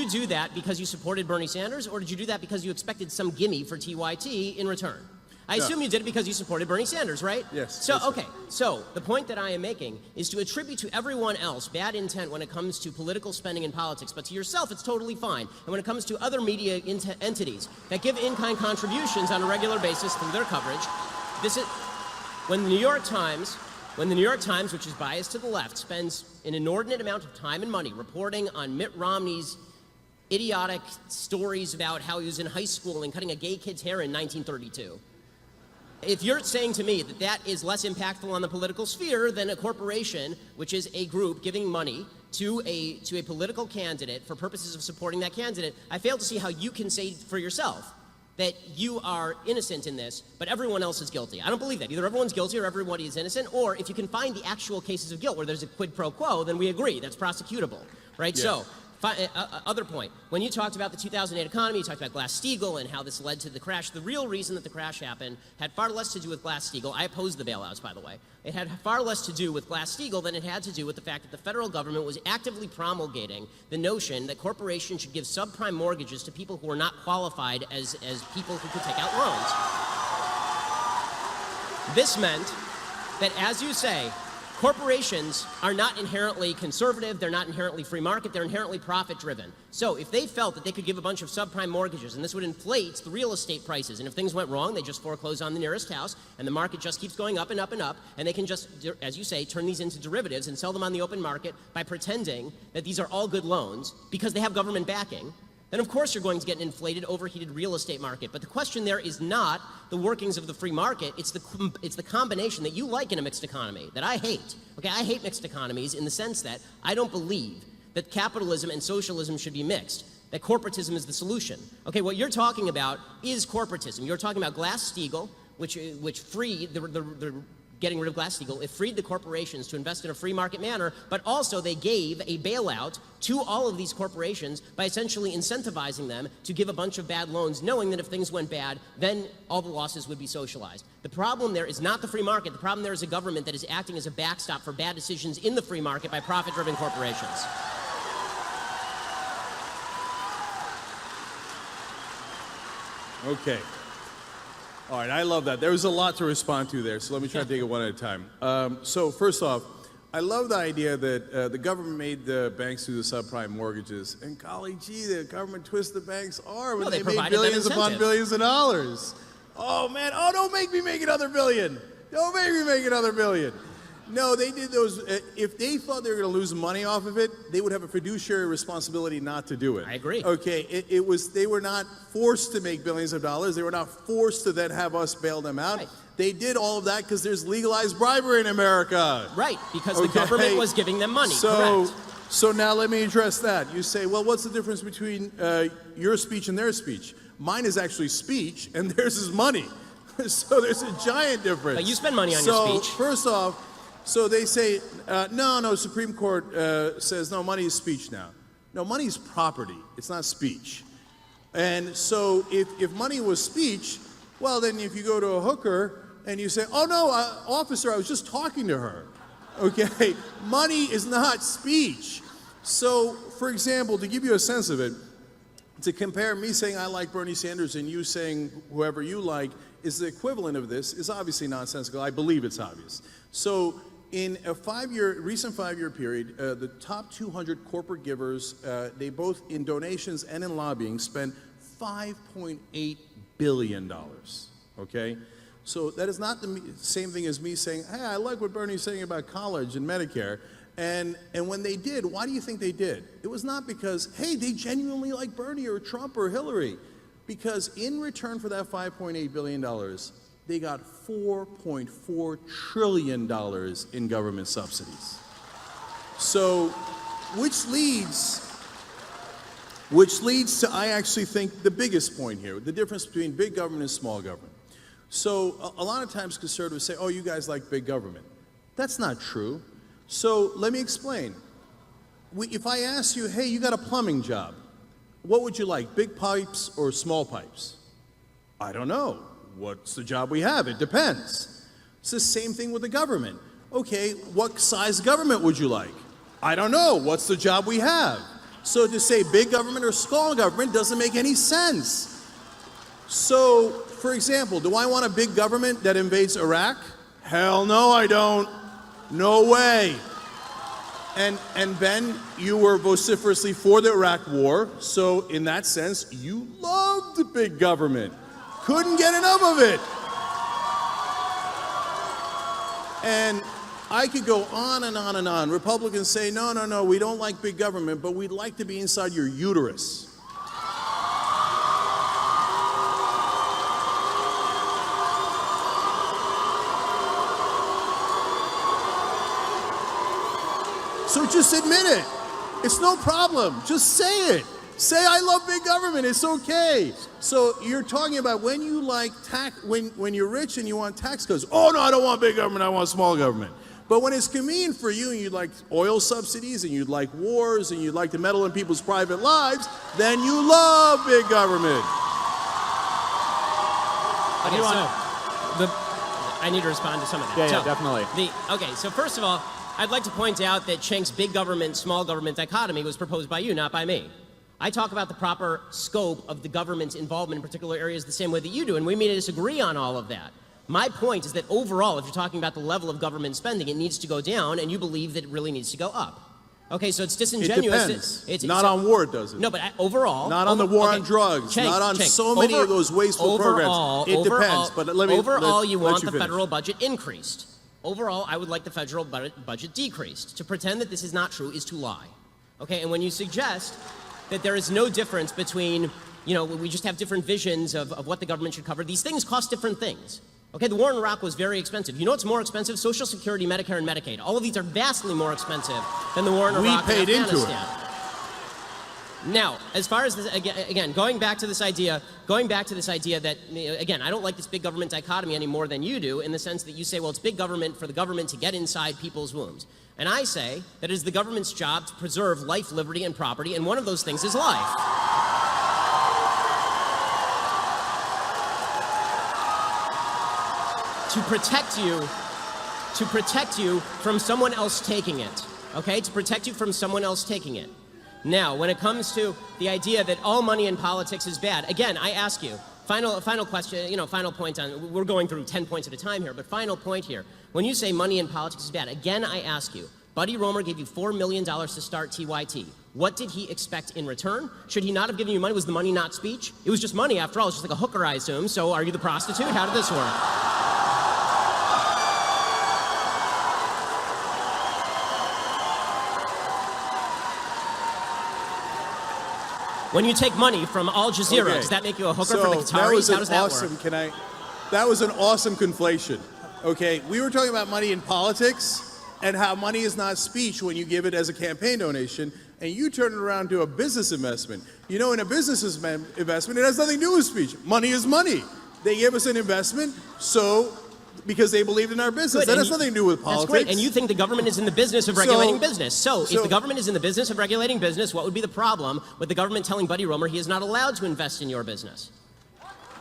do that because you supported Bernie Sanders, or did you do that because you expected some gimme for TYT in return? I assume you did it because you supported Bernie Sanders, right? Yes. So, okay. So, the point that I am making is to attribute to everyone else bad intent when it comes to political spending in politics, but to yourself, it's totally fine. And when it comes to other media entities that give in-kind contributions on a regular basis through their coverage, this is when the New York Times, which is biased to the left, spends an inordinate amount of time and money reporting on Mitt Romney's idiotic stories about how he was in high school and cutting a gay kid's hair in 1932. If you're saying to me that that is less impactful on the political sphere than a corporation, which is a group giving money to a political candidate for purposes of supporting that candidate, I fail to see how you can say for yourself that you are innocent in this, but everyone else is guilty. I don't believe that. Either everyone's guilty or everybody is innocent, or if you can find the actual cases of guilt where there's a quid pro quo, then we agree. That's prosecutable, right? Yes. So, other point. When you talked about the 2008 economy, you talked about Glass-Steagall and how this led to the crash. The real reason that the crash happened had far less to do with Glass-Steagall. I opposed the bailouts, by the way. It had far less to do with Glass-Steagall than it had to do with the fact that the federal government was actively promulgating the notion that corporations should give subprime mortgages to people who are not qualified as people who could take out loans. This meant that, as you say, corporations are not inherently conservative, they're not inherently free market, they're inherently profit-driven. So if they felt that they could give a bunch of subprime mortgages and this would inflate the real estate prices, and if things went wrong, they just foreclose on the nearest house, and the market just keeps going up and up and up, and they can just, as you say, turn these into derivatives and sell them on the open market by pretending that these are all good loans because they have government backing, then of course you're going to get an inflated, overheated real estate market. But the question there is not the workings of the free market, it's the combination that you like in a mixed economy, that I hate. Okay, I hate mixed economies in the sense that I don't believe that capitalism and socialism should be mixed, that corporatism is the solution. Okay, what you're talking about is corporatism. You're talking about Glass-Steagall, which freed the getting rid of Glass-Steagall, it freed the corporations to invest in a free market manner, but also they gave a bailout to all of these corporations by essentially incentivizing them to give a bunch of bad loans, knowing that if things went bad, then all the losses would be socialized. The problem there is not the free market. The problem there is a government that is acting as a backstop for bad decisions in the free market by profit-driven corporations. Okay. All right, I love that. There was a lot to respond to there, so let me try to take it one at a time. So first off, I love the idea that the government made the banks do the subprime mortgages, and golly gee, the government twisted the banks' arm, and Well, they they made provided them billions upon incentive. billions of dollars. Oh man, oh don't make me make another billion. Don't make me make another billion. No, they did those. If they thought they were going to lose money off of it, they would have a fiduciary responsibility not to do it. I agree. Okay, they were not forced to make billions of dollars. They were not forced to then have us bail them out. Right. They did all of that because there's legalized bribery in America. Right, because the government was giving them money, correct. So now let me address that. You say, well, what's the difference between your speech and their speech? Mine is actually speech, and theirs is money. So there's a giant difference. But you spend money on your speech. So first off, so they say, no, Supreme Court says, no, money is speech now. No, money is property. It's not speech. And so if money was speech, well, then if you go to a hooker and you say, oh, no, officer, I was just talking to her. Okay, money is not speech. So, for example, to give you a sense of it, to compare me saying I like Bernie Sanders and you saying whoever you like is the equivalent of this is obviously nonsensical. I believe it's obvious. So in a recent five-year period, the top 200 corporate givers, they both in donations and in lobbying spent $5.8 billion, okay? So that is not the same thing as me saying, hey, I like what Bernie's saying about college and Medicare. And when they did, why do you think they did? It was not because, hey, they genuinely like Bernie or Trump or Hillary. Because in return for that $5.8 billion, they got $4.4 trillion in government subsidies. So, which leads to, I actually think, the biggest point here, the difference between big government and small government. So a lot of times conservatives say, oh, you guys like big government. That's not true. So let me explain. If I ask you, hey, you got a plumbing job, what would you like, big pipes or small pipes? I don't know. What's the job we have? It depends. It's the same thing with the government. Okay, what size government would you like? I don't know. What's the job we have? So to say big government or small government doesn't make any sense. So, for example, do I want a big government that invades Iraq? Hell no, I don't. No way. And Ben, you were vociferously for the Iraq War, so in that sense, you loved big government. Couldn't get enough of it. And I could go on and on and on. Republicans say, no, no, no, we don't like big government, but we'd like to be inside your uterus. So just admit it. It's no problem. Just say it. Say I love big government. It's okay. So you're talking about when you like when you're rich and you want tax cuts. Oh no, I don't want big government. I want small government. But when it's convenient for you and you like oil subsidies and you'd like wars and you'd like to meddle in people's private lives, then you love big government. Okay, I need to respond to some of that. Yeah, So, definitely. Okay, so first of all, I'd like to point out that Cenk's big government, small government dichotomy was proposed by you, not by me. I talk about the proper scope of the government's involvement in particular areas the same way that you do, and we may disagree on all of that. My point is that overall, if you're talking about the level of government spending, it needs to go down, and you believe that it really needs to go up. Okay, so it's disingenuous. It depends. Not on war, it doesn't. No, but overall. Not on the war on drugs. Cenk, not on Cenk, so many of those wasteful programs. It depends. But let me. Overall, you want the finish. federal budget increased. Overall, I would like the federal budget decreased. To pretend that this is not true is to lie. Okay, and when you suggest that there is no difference between, we just have different visions of what the government should cover, these things cost different things. Okay, the war in Iraq was very expensive. You know what's more expensive? Social Security, Medicare, and Medicaid. All of these are vastly more expensive than the war in Iraq and Afghanistan. We paid into it. Now, as far as this, again, going back to this idea that, again, I don't like this big government dichotomy any more than you do, in the sense that you say, well, it's big government for the government to get inside people's wombs. And I say that it is the government's job to preserve life, liberty, and property, and one of those things is life. To protect you from someone else taking it. Okay? To protect you from someone else taking it. Now, when it comes to the idea that all money in politics is bad, again, I ask you, final question, final point on, we're going through 10 points at a time here, but final point here. When you say money in politics is bad, again, I ask you, Buddy Roemer gave you $4 million to start TYT. What did he expect in return? Should he not have given you money? Was the money not speech? It was just money, after all. It's just like a hooker, I assume. So are you the prostitute? How did this work? When you take money from Al Jazeera, Okay. Does that make you a hooker So for the Qataris? How does that work? That was an awesome conflation. Okay, we were talking about money in politics and how money is not speech when you give it as a campaign donation, and you turn it around to a business investment. In a business investment, it has nothing to do with speech. Money is money. They gave us an investment, because they believed in our business. Good, That has nothing to do with politics. That's great. And you think the government is in the business of regulating business. So if the government is in the business of regulating business, what would be the problem with the government telling Buddy Roemer he is not allowed to invest in your business?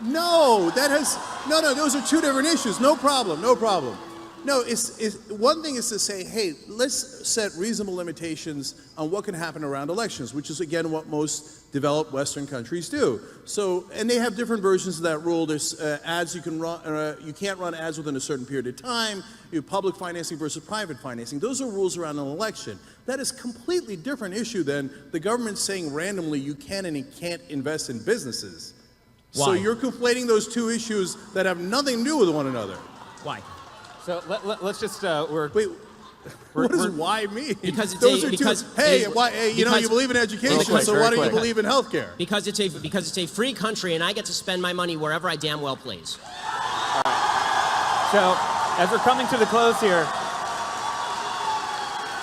No, those are two different issues. No problem. No, one thing is to say, hey, let's set reasonable limitations on what can happen around elections, which is, again, what most developed Western countries do. So, and they have different versions of that rule. There's ads you can run, you can't run ads within a certain period of time. You have public financing versus private financing. Those are rules around an election. That is a completely different issue than the government saying randomly you can and you can't invest in businesses. Why? So you're conflating those two issues that have nothing to do with one another. Why? So let's just Wait, what does why mean? Because it's those a- are because two. it Hey, is- you because- believe in education, Real quick, so very why don't you quick. believe in healthcare? Because it's a free country, and I get to spend my money wherever I damn well please. So, as we're coming to the close here,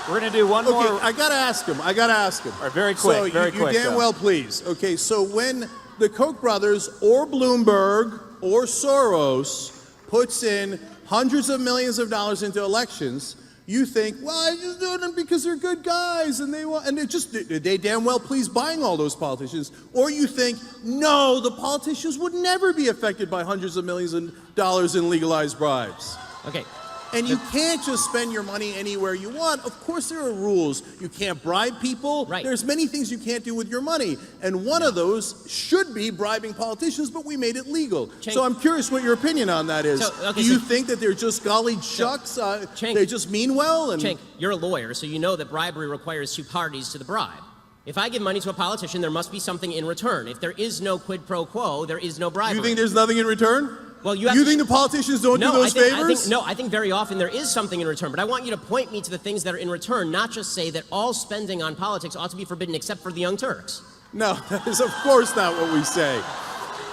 we're going to do one Okay, more. I gotta ask him. All right, very quick, So very you quick, damn though. well please. Okay, so when the Koch brothers or Bloomberg or Soros puts in hundreds of millions of dollars into elections, you think, well, I just do them because they're good guys and they damn well please buying all those politicians. Or you think, no, the politicians would never be affected by hundreds of millions of dollars in legalized bribes. Okay. And you can't just spend your money anywhere you want. Of course there are rules. You can't bribe people. Right. There's many things you can't do with your money. And one of those should be bribing politicians, but we made it legal. Cenk. So I'm curious what your opinion on that is. Do you think that they're just golly shucks, Cenk. they just mean well? And Cenk, you're a lawyer, so you know that bribery requires two parties to the bribe. If I give money to a politician, there must be something in return. If there is no quid pro quo, there is no bribery. You think there's nothing in return? Well, you think the politicians don't do those favors? I think very often there is something in return, but I want you to point me to the things that are in return, not just say that all spending on politics ought to be forbidden except for the Young Turks. No, that is of course not what we say.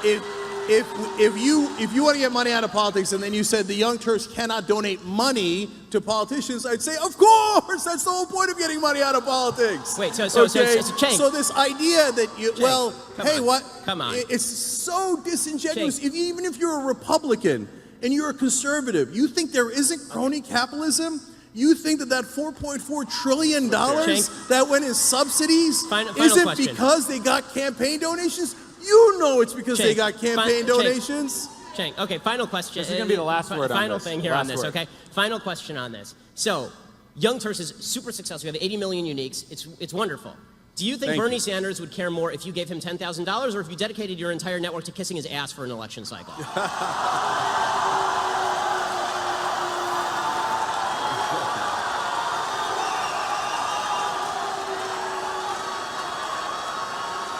If you want to get money out of politics and then you said the Young Turks cannot donate money to politicians, I'd say, of course, that's the whole point of getting money out of politics. Wait, so Cenk, so this idea that you, Cenk, well, hey, on, what? Come on. It's so disingenuous. Cenk. Even if you're a Republican and you're a conservative, you think there isn't crony capitalism? You think that $4.4 trillion that went in subsidies isn't question. because they got campaign donations? You know it's because they got campaign donations. Cenk, okay, final question. This is going to be the last word on Final this. thing here on this, okay? Final question on this. So, Young Turks is super successful. We have 80 million uniques. It's wonderful. Do you think Thank Bernie you. Sanders would care more if you gave him $10,000 or if you dedicated your entire network to kissing his ass for an election cycle?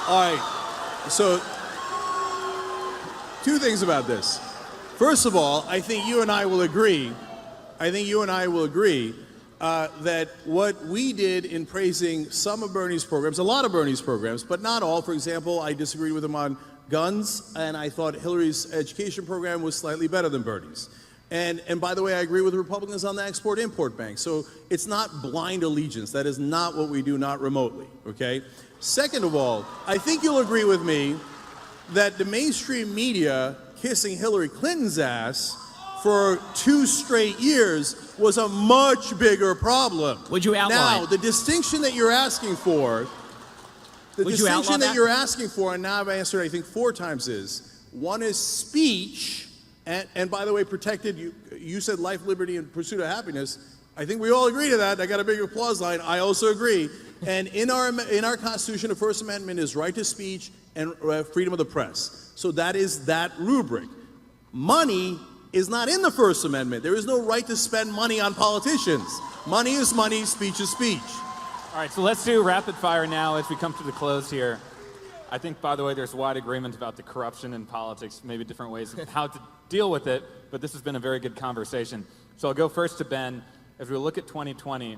All right. So, two things about this. First of all, I think you and I will agree. That what we did in praising some of Bernie's programs, a lot of Bernie's programs, but not all. For example, I disagreed with him on guns, and I thought Hillary's education program was slightly better than Bernie's. And by the way, I agree with Republicans on the Export-Import Bank. So it's not blind allegiance. That is not what we do, not remotely, okay? Second of all, I think you'll agree with me that the mainstream media kissing Hillary Clinton's ass for 2 straight years was a much bigger problem. Would you outline? Now, the distinction that you're asking for, and now I've answered, I think, 4 times is, one is speech, and by the way, protected, you said life, liberty, and pursuit of happiness. I think we all agree to that. I got a big applause line. I also agree. And in our Constitution, the First Amendment is right to speech and freedom of the press. So that is that rubric. Money is not in the First Amendment. There is no right to spend money on politicians. Money is money, speech is speech. All right, so let's do rapid fire now as we come to the close here. I think, by the way, there's wide agreement about the corruption in politics, maybe different ways of how to deal with it, but this has been a very good conversation. So I'll go first to Ben. As we look at 2020,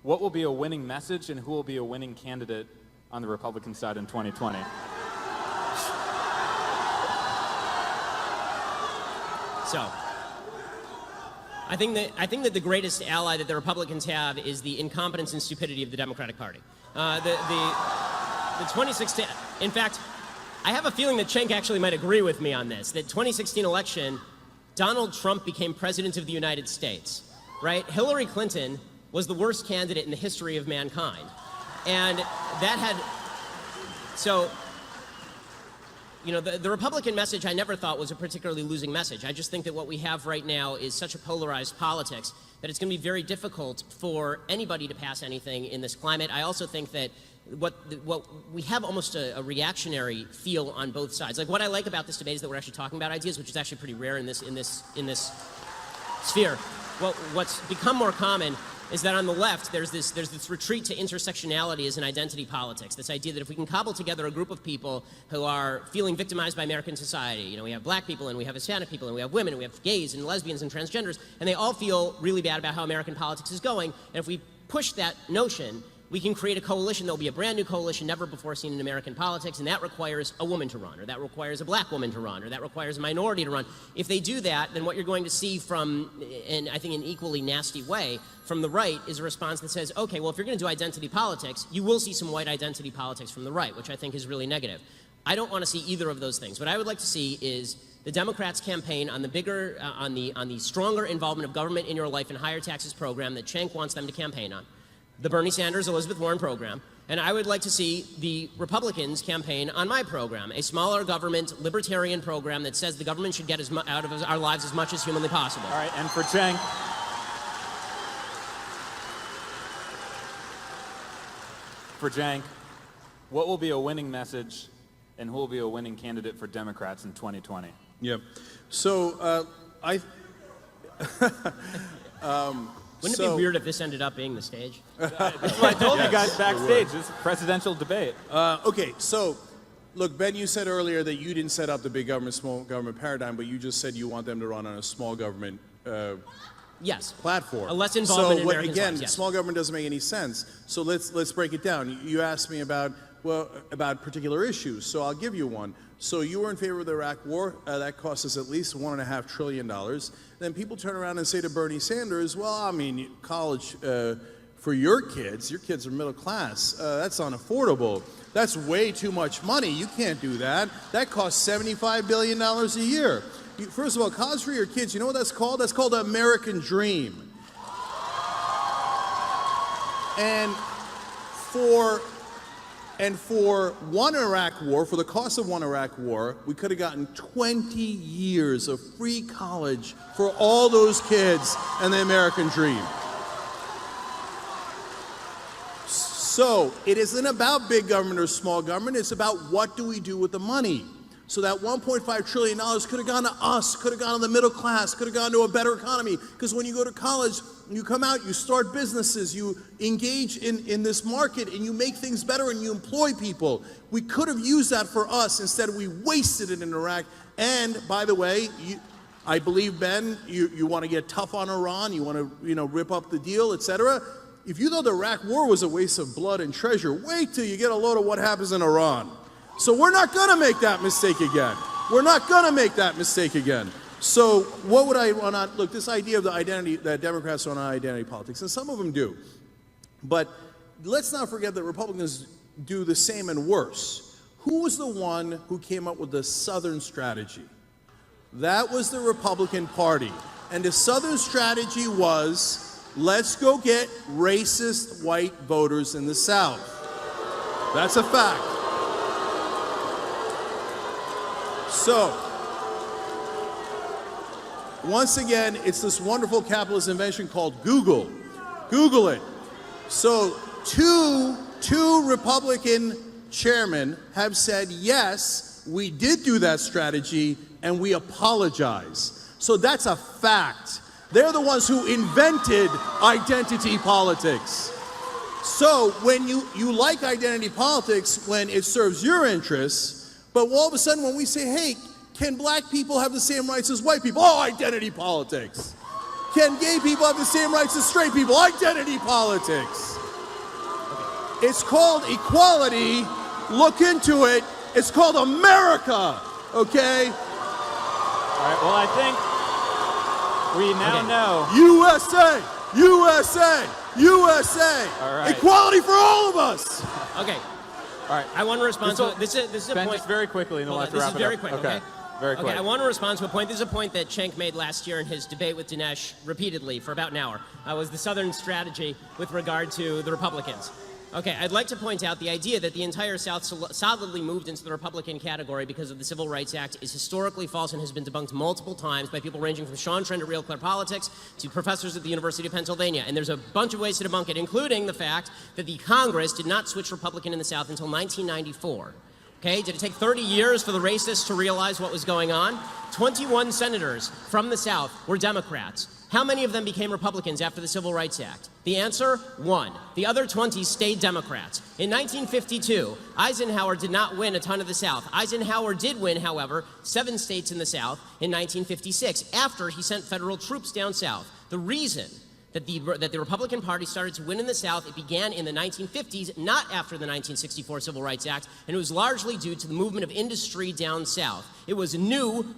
what will be a winning message and who will be a winning candidate on the Republican side in 2020? So, I think that the greatest ally that the Republicans have is the incompetence and stupidity of the Democratic Party. The 2016, in fact, I have a feeling that Cenk actually might agree with me on this, that 2016 election, Donald Trump became president of the United States, right? Hillary Clinton was the worst candidate in the history of mankind. And that had, so, you know, the Republican message I never thought was a particularly losing message. I just think that what we have right now is such a polarized politics that it's going to be very difficult for anybody to pass anything in this climate. I also think that what we have almost a reactionary feel on both sides. Like, what I like about this debate is that we're actually talking about ideas, which is actually pretty rare in this sphere. Well, what's become more common is that on the left, there's this retreat to intersectionality as an identity politics, this idea that if we can cobble together a group of people who are feeling victimized by American society, you know, we have black people and we have Hispanic people and we have women and we have gays and lesbians and transgenders, and they all feel really bad about how American politics is going, and if we push that notion, we can create a coalition that will be a brand new coalition never before seen in American politics, and that requires a woman to run, or that requires a black woman to run, or that requires a minority to run. If they do that, then what you're going to see from, and I think in an equally nasty way, from the right is a response that says, okay, well, if you're going to do identity politics, you will see some white identity politics from the right, which I think is really negative. I don't want to see either of those things. What I would like to see is the Democrats campaign on the bigger, on the stronger involvement of government in your life and higher taxes program that Cenk wants them to campaign on, the Bernie Sanders, Elizabeth Warren program, and I would like to see the Republicans campaign on my program, a smaller government, libertarian program that says the government should get out of our lives as much as humanly possible. All right, and for Cenk. For Cenk, what will be a winning message and who will be a winning candidate for Democrats in 2020? Yep. So Wouldn't it be weird if this ended up being the stage? That's what I told you guys backstage. This is a presidential debate. Okay, so look, Ben, you said earlier that you didn't set up the big government, small government paradigm, but you just said you want them to run on a small government yes. platform. A less involvement in So Americans' again, lives, yes. small government doesn't make any sense. So let's break it down. You asked me about particular issues, so I'll give you one. So you were in favor of the Iraq War. That cost us at least $1.5 trillion. Then people turn around and say to Bernie Sanders, well, I mean, college for your kids are middle class. That's unaffordable. That's way too much money. You can't do that. That costs $75 billion a year. First of all, college for your kids, you know what that's called? That's called the American dream. And for one Iraq war, for the cost of one Iraq war, we could have gotten 20 years of free college for all those kids and the American dream. So it isn't about big government or small government, it's about what do we do with the money. So that $1.5 trillion could have gone to us, could have gone to the middle class, could have gone to a better economy. Because when you go to college, you come out, you start businesses, you engage in this market, and you make things better, and you employ people. We could have used that for us. Instead, we wasted it in Iraq. And, by the way, I believe, Ben, you want to get tough on Iran, you want to rip up the deal, etc. If you thought the Iraq war was a waste of blood and treasure, wait till you get a load of what happens in Iran. So we're not going to make that mistake again. We're not going to make that mistake again. So what would I run on? Look, this idea of the identity, that Democrats run on identity politics, and some of them do. But let's not forget that Republicans do the same and worse. Who was the one who came up with the Southern strategy? That was the Republican Party. And the Southern strategy was, let's go get racist white voters in the South. That's a fact. So, once again, it's this wonderful capitalist invention called Google. Google it. So, two Republican chairmen have said, yes, we did do that strategy, and we apologize. So that's a fact. They're the ones who invented identity politics. So when you like identity politics when it serves your interests, but all of a sudden when we say, hey, can black people have the same rights as white people? Oh, identity politics. Can gay people have the same rights as straight people? Identity politics. It's called equality. Look into it. It's called America. Okay? All right, well, I think we now know. USA! USA! USA! All right. Equality for all of us! Okay. All right. I want to respond to this is a Ben, point. just very quickly, and then we'll have to This wrap is it very up. quick, okay? Very quick. Okay, I want to respond to a point. This is a point that Cenk made last year in his debate with Dinesh repeatedly for about an hour. Was the Southern strategy with regard to the Republicans. Okay, I'd like to point out the idea that the entire South solidly moved into the Republican category because of the Civil Rights Act is historically false and has been debunked multiple times by people ranging from Sean Trent at Real Clear Politics to professors at the University of Pennsylvania. And there's a bunch of ways to debunk it, including the fact that the Congress did not switch Republican in the South until 1994. Okay, did it take 30 years for the racists to realize what was going on? 21 senators from the South were Democrats. How many of them became Republicans after the Civil Rights Act? The answer, 1. The other 20 stayed Democrats. In 1952, Eisenhower did not win a ton of the South. Eisenhower did win, however, 7 states in the South in 1956, after he sent federal troops down south. The reason that the Republican Party started to win in the South, it began in the 1950s, not after the 1964 Civil Rights Act, and it was largely due to the movement of industry down south. It was new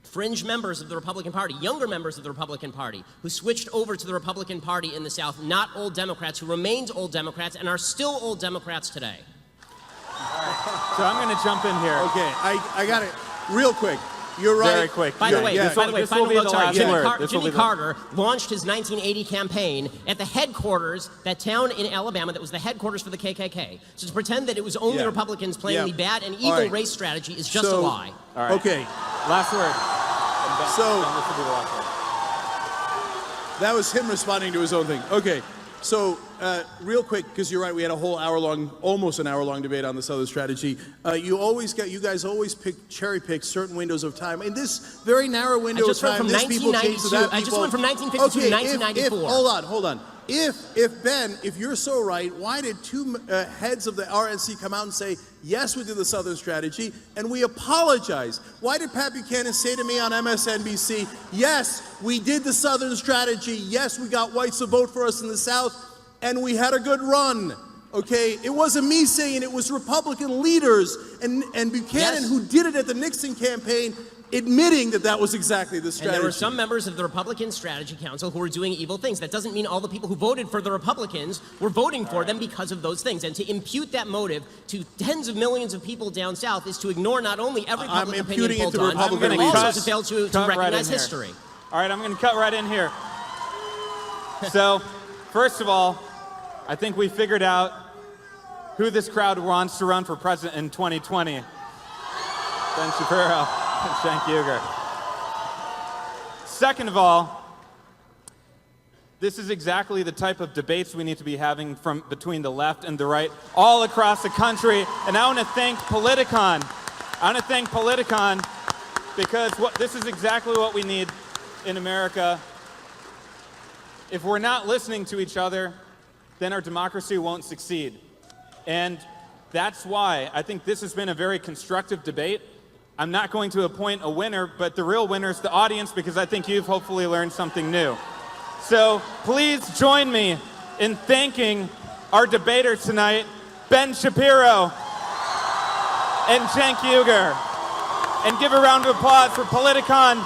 fringe members of the Republican Party, younger members of the Republican Party, who switched over to the Republican Party in the South, not old Democrats, who remained old Democrats and are still old Democrats today. All right. So I'm going to jump in here. Okay, I got it. Real quick. You're right. Very quick. By the way, This will be final the notes are last word. This will Jimmy be the- Carter launched his 1980 campaign at the headquarters, that town in Alabama that was the headquarters for the KKK. So to pretend that it was only Yeah. Republicans playing the bad and All evil right. race strategy is just a So- lie. All right. Okay. Last word. So- Ben, this will be the last word. That was him responding to his own thing. Okay, so real quick, because you're right, we had a whole hour-long, almost an hour-long debate on the Southern strategy. You guys always cherry pick certain windows of time. In this very narrow window I just of went time, from this people came to 1992 that I just people. went from 1952 to Okay, 1994. Hold on. If Ben, if you're so right, why did two heads of the RNC come out and say, yes, we did the Southern strategy, and we apologize? Why did Pat Buchanan say to me on MSNBC, yes, we did the Southern strategy, yes, we got whites to vote for us in the South, and we had a good run? Okay, it wasn't me saying it was Republican leaders and Buchanan Yes. who did it at the Nixon campaign, admitting that that was exactly the strategy. And there were some members of the Republican Strategy Council who were doing evil things. That doesn't mean all the people who voted for the Republicans were voting for them because of those things. And to impute that motive to tens of millions of people down south is to ignore not only every I'm public opinion imputing it poll to done, Republican but also leaders. to fail to Cut right recognize in here. history. All right, I'm going to cut right in here. So, first of all, I think we figured out who this crowd wants to run for president in 2020. Ben Shapiro and Cenk Uygur. Second of all, this is exactly the type of debates we need to be having between the left and the right all across the country. And I want to thank Politicon. Because this is exactly what we need in America. If we're not listening to each other, then our democracy won't succeed. And that's why I think this has been a very constructive debate. I'm not going to appoint a winner, but the real winner is the audience, because I think you've hopefully learned something new. So please join me in thanking our debaters tonight, Ben Shapiro and Cenk Uygur. And give a round of applause for Politicon.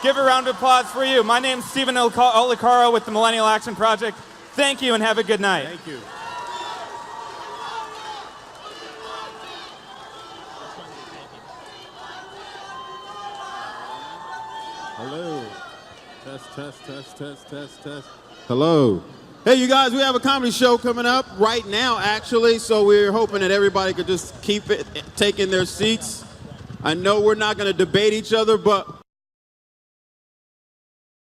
Give a round of applause for you. My name's Stephen Olicaro with the Millennial Action Project. Thank you and have a good night. Thank you. Hello. Test. Hello. Hey, you guys, we have a comedy show coming up right now, actually, so we're hoping that everybody could just keep it taking their seats. I know we're not going to debate each other, but